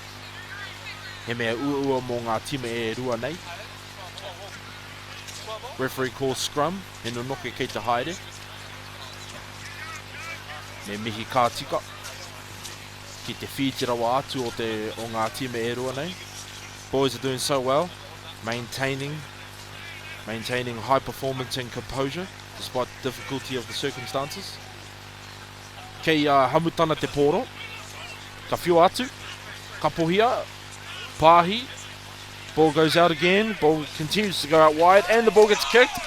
S15: He mea ua mō ngā tima e rua nei. Referee calls scrum. He no noke kei te haere. Me mihi ka tika. Ki te whitirawa atu o ngā tima e rua nei. Boys are doing so well, maintaining high performance and composure despite the difficulty of the circumstances. Kei hamutana te pōro, ka whio atu, ka pohia, pāhi, ball goes out again, ball continues to go out wide and the ball gets kicked.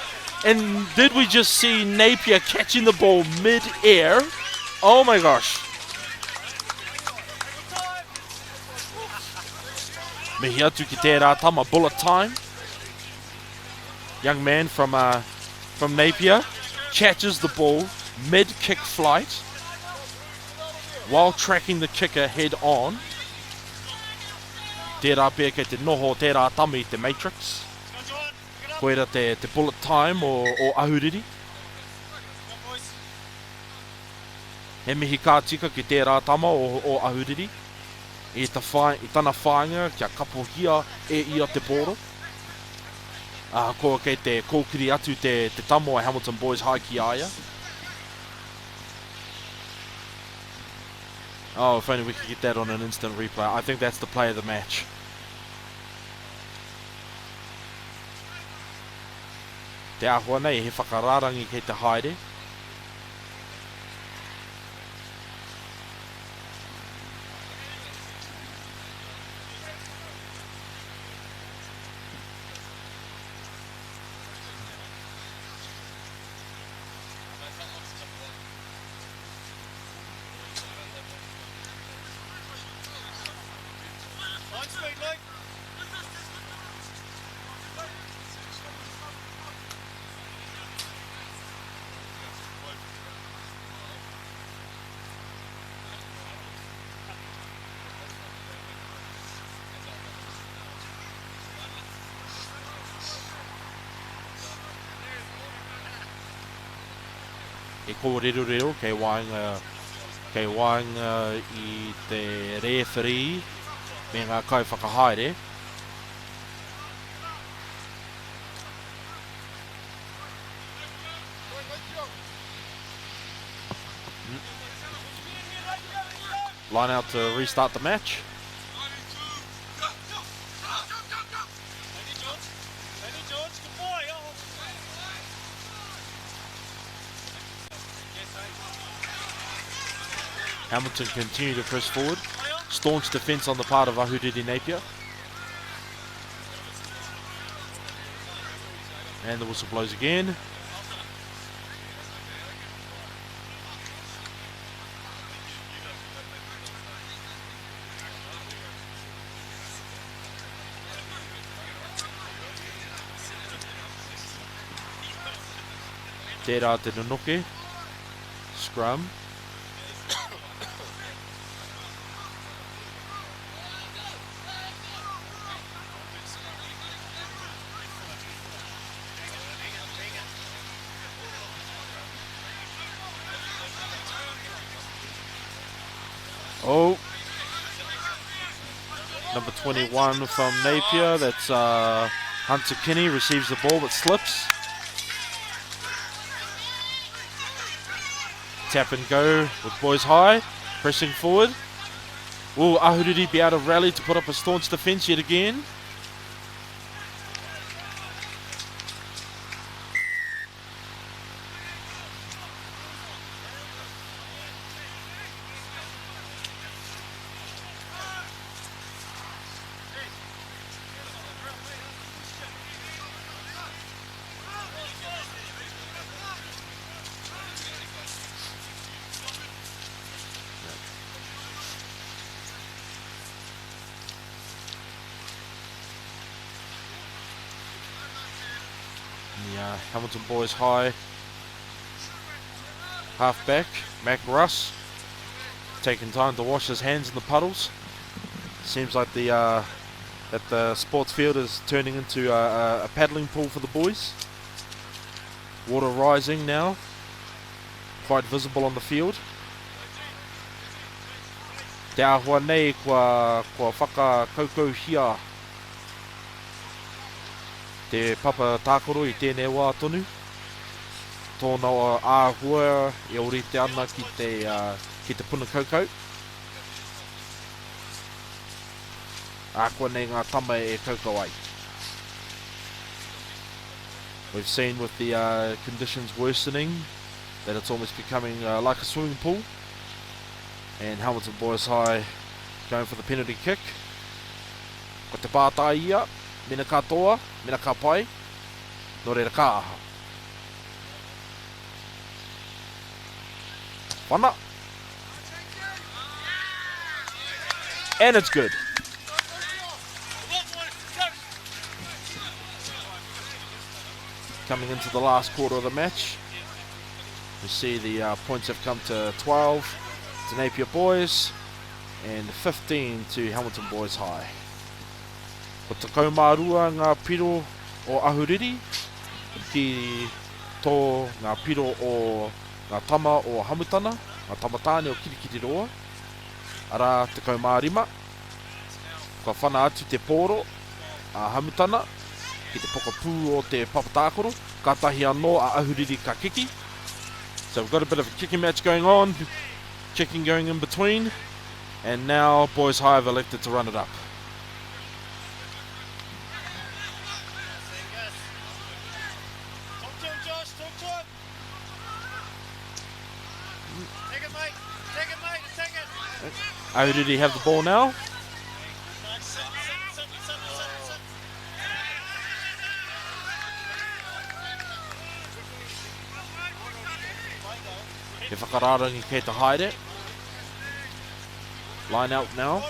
S15: And did we just see Napier catching the ball mid-air? Oh my gosh. Mihi atu ki tērā tama, bullet time. Young man from Napier catches the ball mid-kick flight. while tracking the kicker head on. Tērā pia kei te noho tērā tami te Matrix. Koera te bullet time o ahuriri. He mihi kā tika ki tērā tama o ahuriri. I tana whāinga kia kapohia e ia te pōro. Koa kei te kōkiri atu te tamo a Hamilton Boys High ki aia. Oh, if only we could get that on an instant replay. I think that's the play of the match. Te ahua nei he whakararangi kei te haere. E kōrero kei wāinga I te referee me ngā kai whakahaere. Line out to restart the match. Hamilton continue to press forward. Staunch defence on the part of Ahuriri Napier. And the whistle blows again. Tērā te Nunoke. Scrum. Oh, number 21 from Napier, that's Hunter Kinney, receives the ball but slips. Tap and go with Boys High, pressing forward. Will Ahuriri be able to rally to put up a staunch defence yet again? Hamilton Boys High halfback Mac Russ taking time to wash his hands in the puddles. Seems like that the sports field is turning into a paddling pool for the boys. Water rising now, quite visible on the field. Te ahua nei kua whakakaukohia te papa tākoro I tēnei wā tonu. Tōna āhua e orite ana ki te puna kaukau. Ākua nei ngā tama e kaukau ai. We've seen with the conditions worsening that it's almost becoming like a swimming pool. And Hamilton Boys High going for the penalty kick. Ko te pātai ia. Mena katoa, mena ka pai, no reira ka aha. Whana. And it's good. Coming into the last quarter of the match, you see the points have come to 12. to Napier Boys and 15 to Hamilton Boys High. Ko te kaumārua ngā piro o Ahuriri ki tō ngā piro o ngā tama o Hamutana, ngā tamatāne o Kirikiriroa. Ara te kaumārima, ka whana atu te pōro a Hamutana ki te pokapū o te papatākoro, ka tahi anō a Ahuriri ka kiki. So we've got a bit of a kicking match going on, checking going in between, and now Boys High have elected to run it up. Ahuriri have the ball now. E whakararangi kei te haere. Line out now.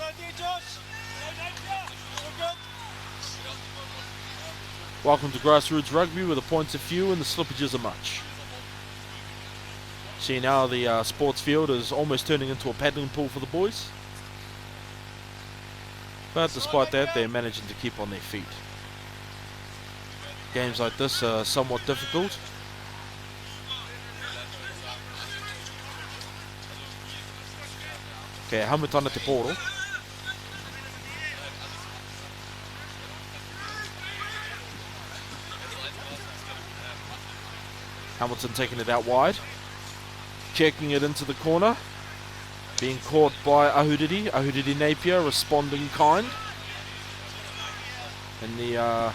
S15: Welcome to Grassroots Rugby, where the points are few and the slippages are much. See now the sports field is almost turning into a paddling pool for the boys. But despite that, they're managing to keep on their feet. Games like this are somewhat difficult. Okay, Hamutana te poro. Hamilton taking it out wide. Checking it into the corner. Being caught by Ahuriri. Ahuriri Napier responding kind. And the,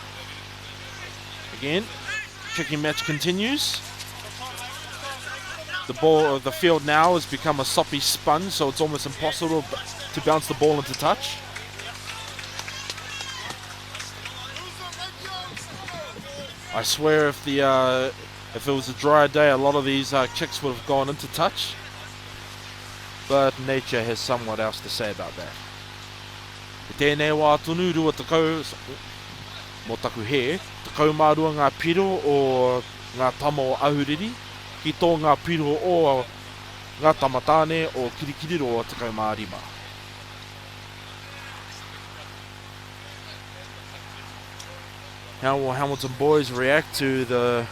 S15: again, kicking match continues. The field now has become a soppy sponge, so it's almost impossible to bounce the ball into touch. I swear if it was a dry day, a lot of these kicks would have gone into touch. But nature has somewhat else to say about that. I tēnei wā tonu rua takau, mō taku he, takau mārua ngā piro o ngā tama o Ahuriri, ki tō ngā piro o ngā tamatāne o Kirikiriroa o takau mārima. How will Hamilton boys react to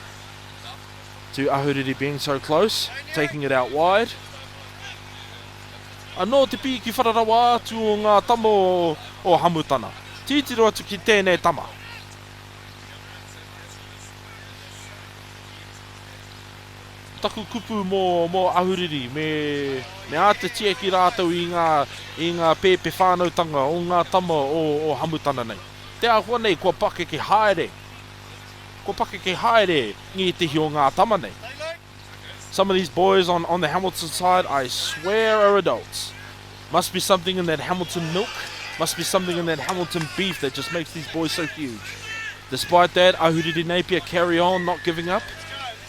S15: Ahuriri being so close, taking it out wide? Anō te pi ki whararawa atu o ngā tama o Hamutana. Titiro atu ki tēnei tama. Taku kupu mō Ahuriri, me ate tia ki rātou i ngā pēpe whānautanga o ngā tama o Hamutana nei. Te ahua nei, kua pake ki haere. Kua pake ki haere ngi te hi o ngā tama nei. Some of these boys on the Hamilton side, I swear, are adults. Must be something in that Hamilton milk. Must be something in that Hamilton beef that just makes these boys so huge. Despite that, Ahuriri Napier carry on, not giving up.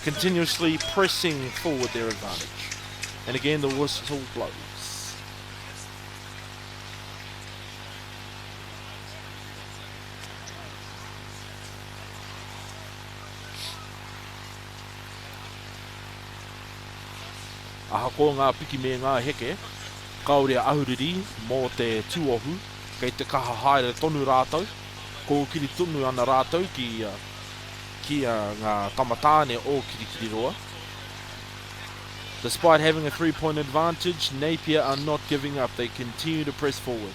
S15: Continuously pressing forward their advantage. And again, the whistle blows. Aha ko ngā piki me ngā heke, kaore Ahuriri mō te tuohu, kei te kaha haere tonu rātou, ko kiri tonu ana rātou ki ngā tamatāne o Kirikiriroa. Despite having a 3-point advantage, Napier are not giving up. They continue to press forward.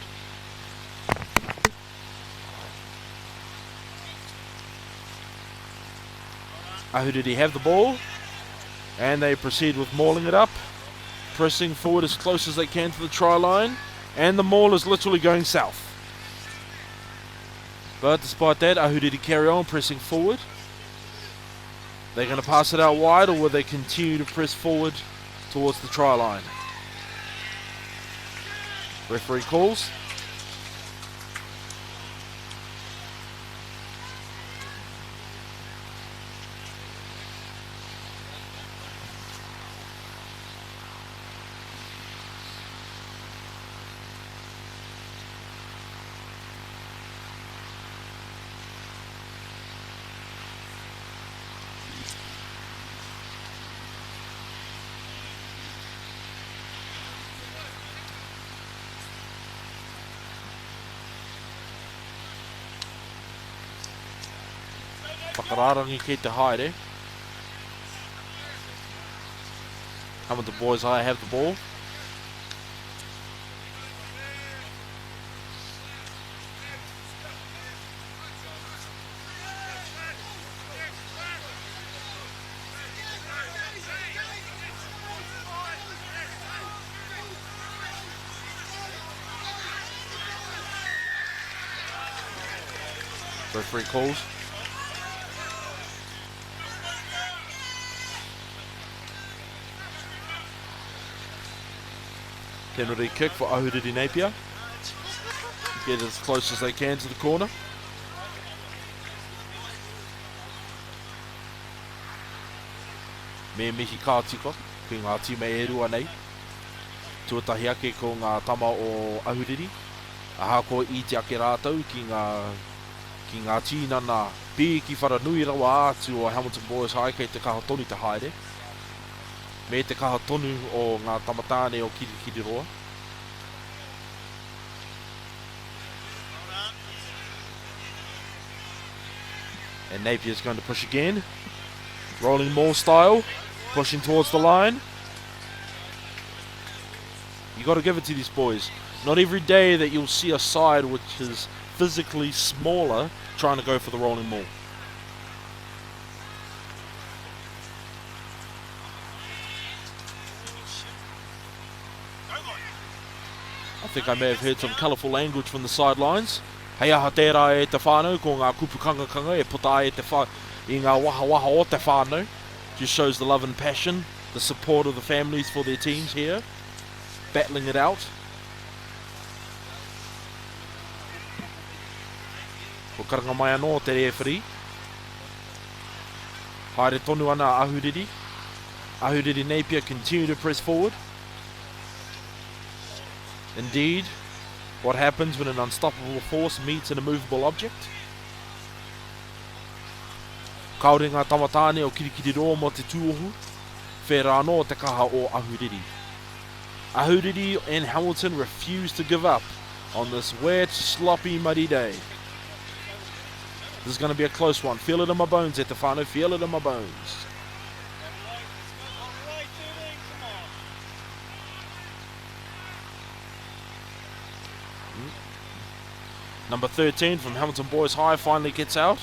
S15: Ahuriri have the ball, and they proceed with mauling it up, pressing forward as close as they can to the try line, and the maul is literally going south. But despite that, Ahuriri carry on pressing forward. They're going to pass it out wide, or will they continue to press forward towards the try line? Referee calls. Whakararangi kei te haere. Hamilton Boys High have the ball. Referee calls. Penalty kick for Ahuriri Napier. Get as close as they can to the corner. Me mihi kātiko, ki ngā tīme e rua nei. Tuatahi ake ko ngā tama o Ahuriri. Aha ko i te ake rātau ki ngā tīnana pī ki wharanui rawa atu o Hamilton Boys High kei te kaha tonu te haere. Me te kaha tonu o ngā tamatāne o Kirikiriroa. And Napier's going to push again. Rolling maul style. Pushing towards the line. You got to give it to these boys. Not every day that you'll see a side which is physically smaller trying to go for the rolling maul. I think I may have heard some colourful language from the sidelines. Hei aha tērā e te whānau, ko ngā kupukanga e puta e te I ngā waha o te whānau. Just shows the love and passion, the support of the families for their teams here, battling it out. Ko karanga mai anō te referee. Haere tonu ana Ahuriri. Ahuriri Napier continue to press forward. Indeed, what happens when an unstoppable force meets an immovable object? Kaore ngā tamatāne o Kirikiriroa mo te tūohu, whērā anō te kaha o Ahuriri. Ahuriri and Hamilton refuse to give up on this wet, sloppy, muddy day. This is going to be a close one. Feel it in my bones, te whānau, feel it in my bones. Number 13 from Hamilton Boys High finally gets out.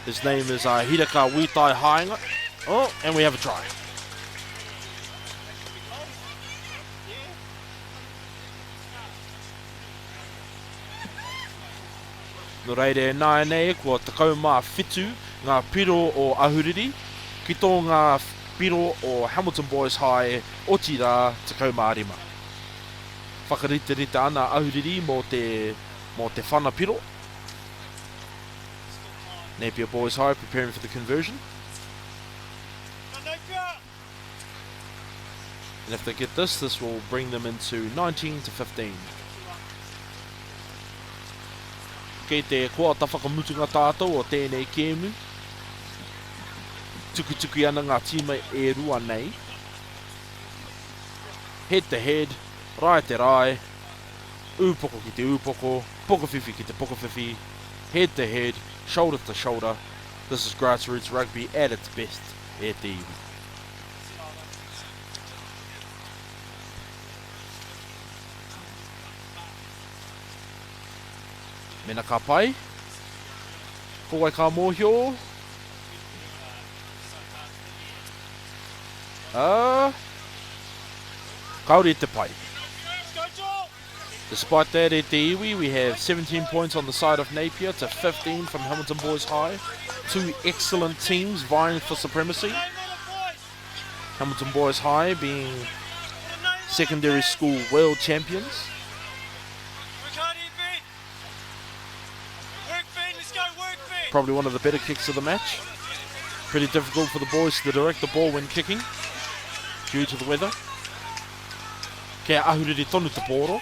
S15: His name is Hidaka Witai Hainga. Oh, and we have a try. No reire nāe nei kua takau mā whitu ngā piro o Ahuriri ki tō ngā piro o Hamilton Boys High o tira takau mā rima. Whakarite rita ana Ahuriri mo te whana piro. Napier Boys High preparing for the conversion. And if they get this will bring them into 19 to 15. Kei te kua tawhakamutunga tātou o tēnei kēmu. Tukutuki ana ngā tīma e rua nei. Head to head, rai te rai, upoko ki te upoko, pokowhiwhi ki te pokowhiwhi, head to head, shoulder to shoulder. This is grassroots rugby at its best e te iwi. Mena ka pai. Ko wai ka mōhio. Kauri te pai. Despite that, at the iwi, we have 17 points on the side of Napier to 15 from Hamilton Boys High. Two excellent teams vying for supremacy. Hamilton Boys High being secondary school world champions. Probably one of the better kicks of the match. Pretty difficult for the boys to direct the ball when kicking due to the weather. Kia ahuriri tonu te pōro.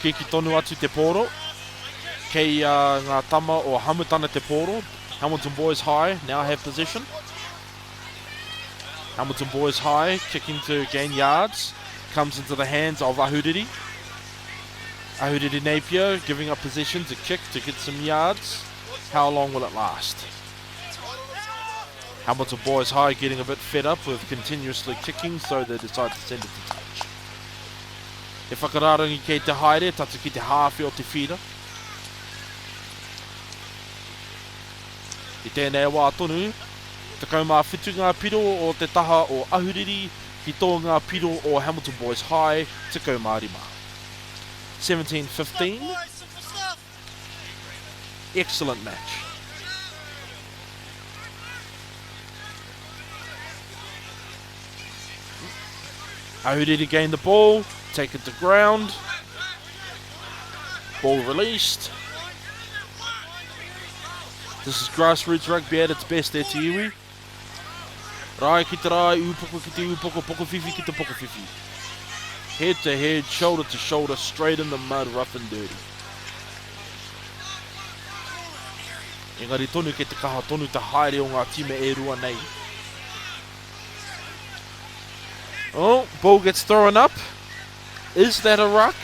S15: Ki tonu atu te pōro. Kei ngā tama o hamutana te pōro. Hamilton Boys High now have possession. Hamilton Boys High kicking to gain yards. Comes into the hands of Ahuriri. Ahuriri Napier giving up possession to kick to get some yards. How long will it last? Hamilton Boys High getting a bit fed up with continuously kicking, so they decide to send it to touch. E whakararangi kei te haere, tata ki te hawhi o te whira. I tēnei wā tonu, te kaumāwhitu ngā piro o te taha o Ahuriri, ki tō ngā piro o Hamilton Boys High, te kaumārima. 17-15. Excellent match. Ahuriri gain the ball, take it to ground. Ball released. This is grassroots rugby at its best there, te iwi. Rai ki te rai, upoko ki te upoko, poko whiwhi ki te poko whiwhi. Head to head, shoulder to shoulder, straight in the mud, rough and dirty. Engari tonu ke te kaha tonu te haere o ngā time e rua nei. Oh, ball gets thrown up. Is that a ruck?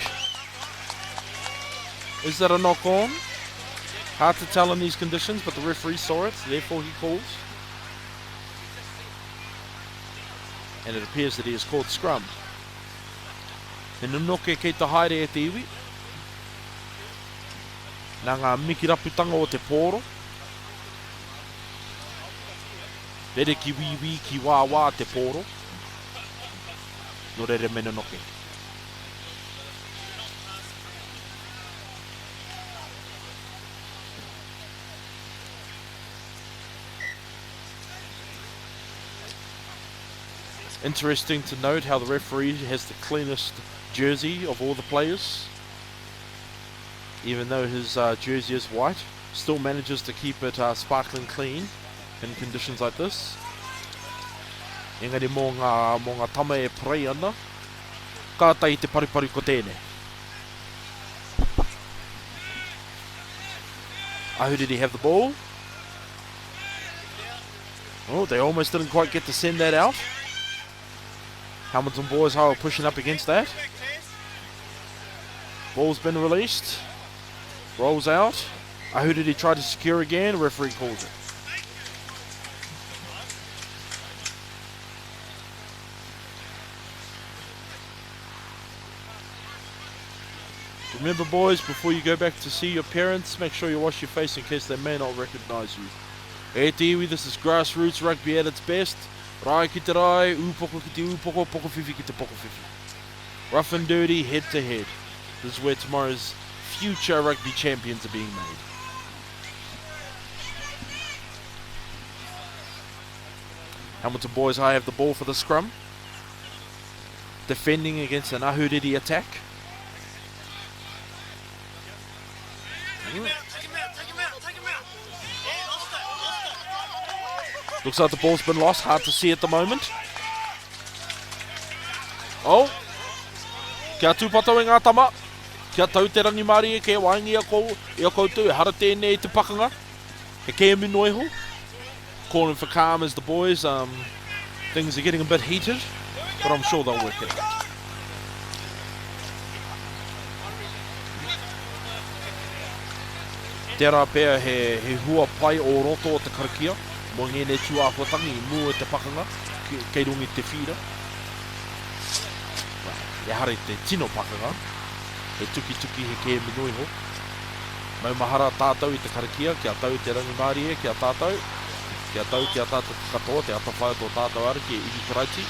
S15: Is that a knock on? Hard to tell in these conditions, but the referee saw it, therefore he calls. And it appears that he has called scrum. He nunoke kei te haere e te iwi. Nā ngā mikiraputanga o te pōro. Rere ki wiwi ki wā te pōro. No rere me nunoke. Interesting to note how the referee has the cleanest jersey of all the players. Even though his jersey is white, still manages to keep it sparkling clean in conditions like this. Engari mō ngā tama e parei ana, kātai te paripari ko tēnei. Ahuriri have the ball. Oh, they almost didn't quite get to send that out. Hamilton Boys High are pushing up against that. Ball's been released. Rolls out. Ahuriri tried to secure again. Referee calls it. Remember, boys, before you go back to see your parents, make sure you wash your face in case they may not recognise you. E te iwi, this is grassroots rugby at its best. Rai ki te rai, upoko ki te upoko, poko whiwhi ki te poko whiwhi. Rough and dirty, head to head. This is where tomorrow's future rugby champions are being made. Hamilton Boys High have the ball for the scrum. Defending against an Ahuriri attack. Looks like the ball's been lost. Hard to see at the moment. Oh. Kia tūpatau e ngā tama. Kia tau te rangi mari e ke waingi a kou. E a koutou e hara tēnei te pakanga. E ke e minu eho. Calling for calm as the boys. Things are getting a bit heated. But I'm sure they'll work it out. Tērā pēr he hua pai o roto o te karakia. Mo ngene tuāhuatangi mua te pakanga, kei rungi te whira. E hare te tino pakanga, he tuki he ke minuiho. Maumahara tātou i te karakia, kia tau te rangi mārie, kia tātou. Kia tau katoa, te atawhai tō tātou ara ki e iwi karaiti.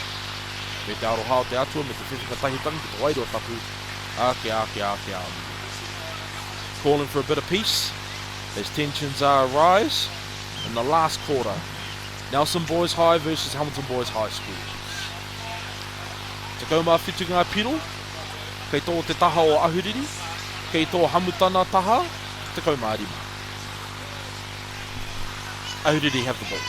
S15: Me te arohao te atua, me te whiwhika tahitangi, ki te wairo tapu. Ake. Calling for a bit of peace, as tensions rise. In the last quarter, Nelson Boys High versus Hamilton Boys High School. Te kaumāwhitu ngā piro, kei tō te taha o Ahuriri, kei tō hamutana taha, te kaumārima. Ahuriri have the ball.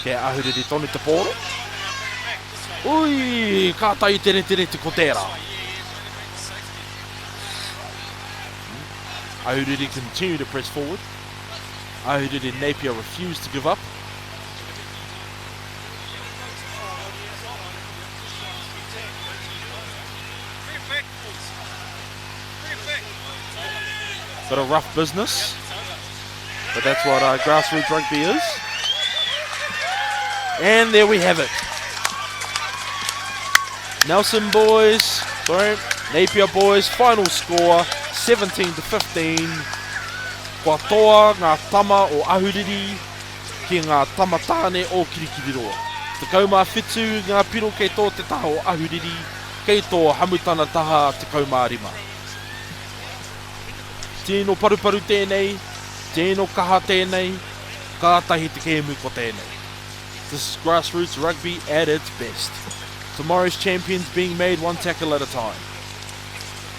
S15: Kei Ahuriri tonu te pōro. Ui, kātai tere te ko tērā. Ahuriri continue to press forward. Ahuriri and Napier refuse to give up. Got a rough business, but that's what grassroots rugby is. And there we have it. Napier Boys, final score 17-15. Kua toa ngā tama o ahuriri ki ngā tamatāne o Kirikiriroa. Tekau mā whitu ngā piro kei tō te taha o ahuriri, kei tō hamutana taha tekau mā rima. Tēnō paruparu tēnei, tēnō kaha tēnei, kātahi te kēmu ko tēnei. This is grassroots rugby at its best. Tomorrow's champions being made one tackle at a time.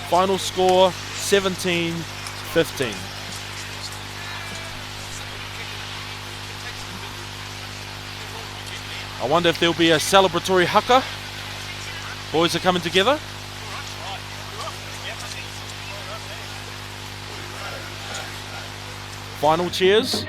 S15: Final score 17-15. I wonder if there'll be a celebratory haka. Boys are coming together. Final cheers.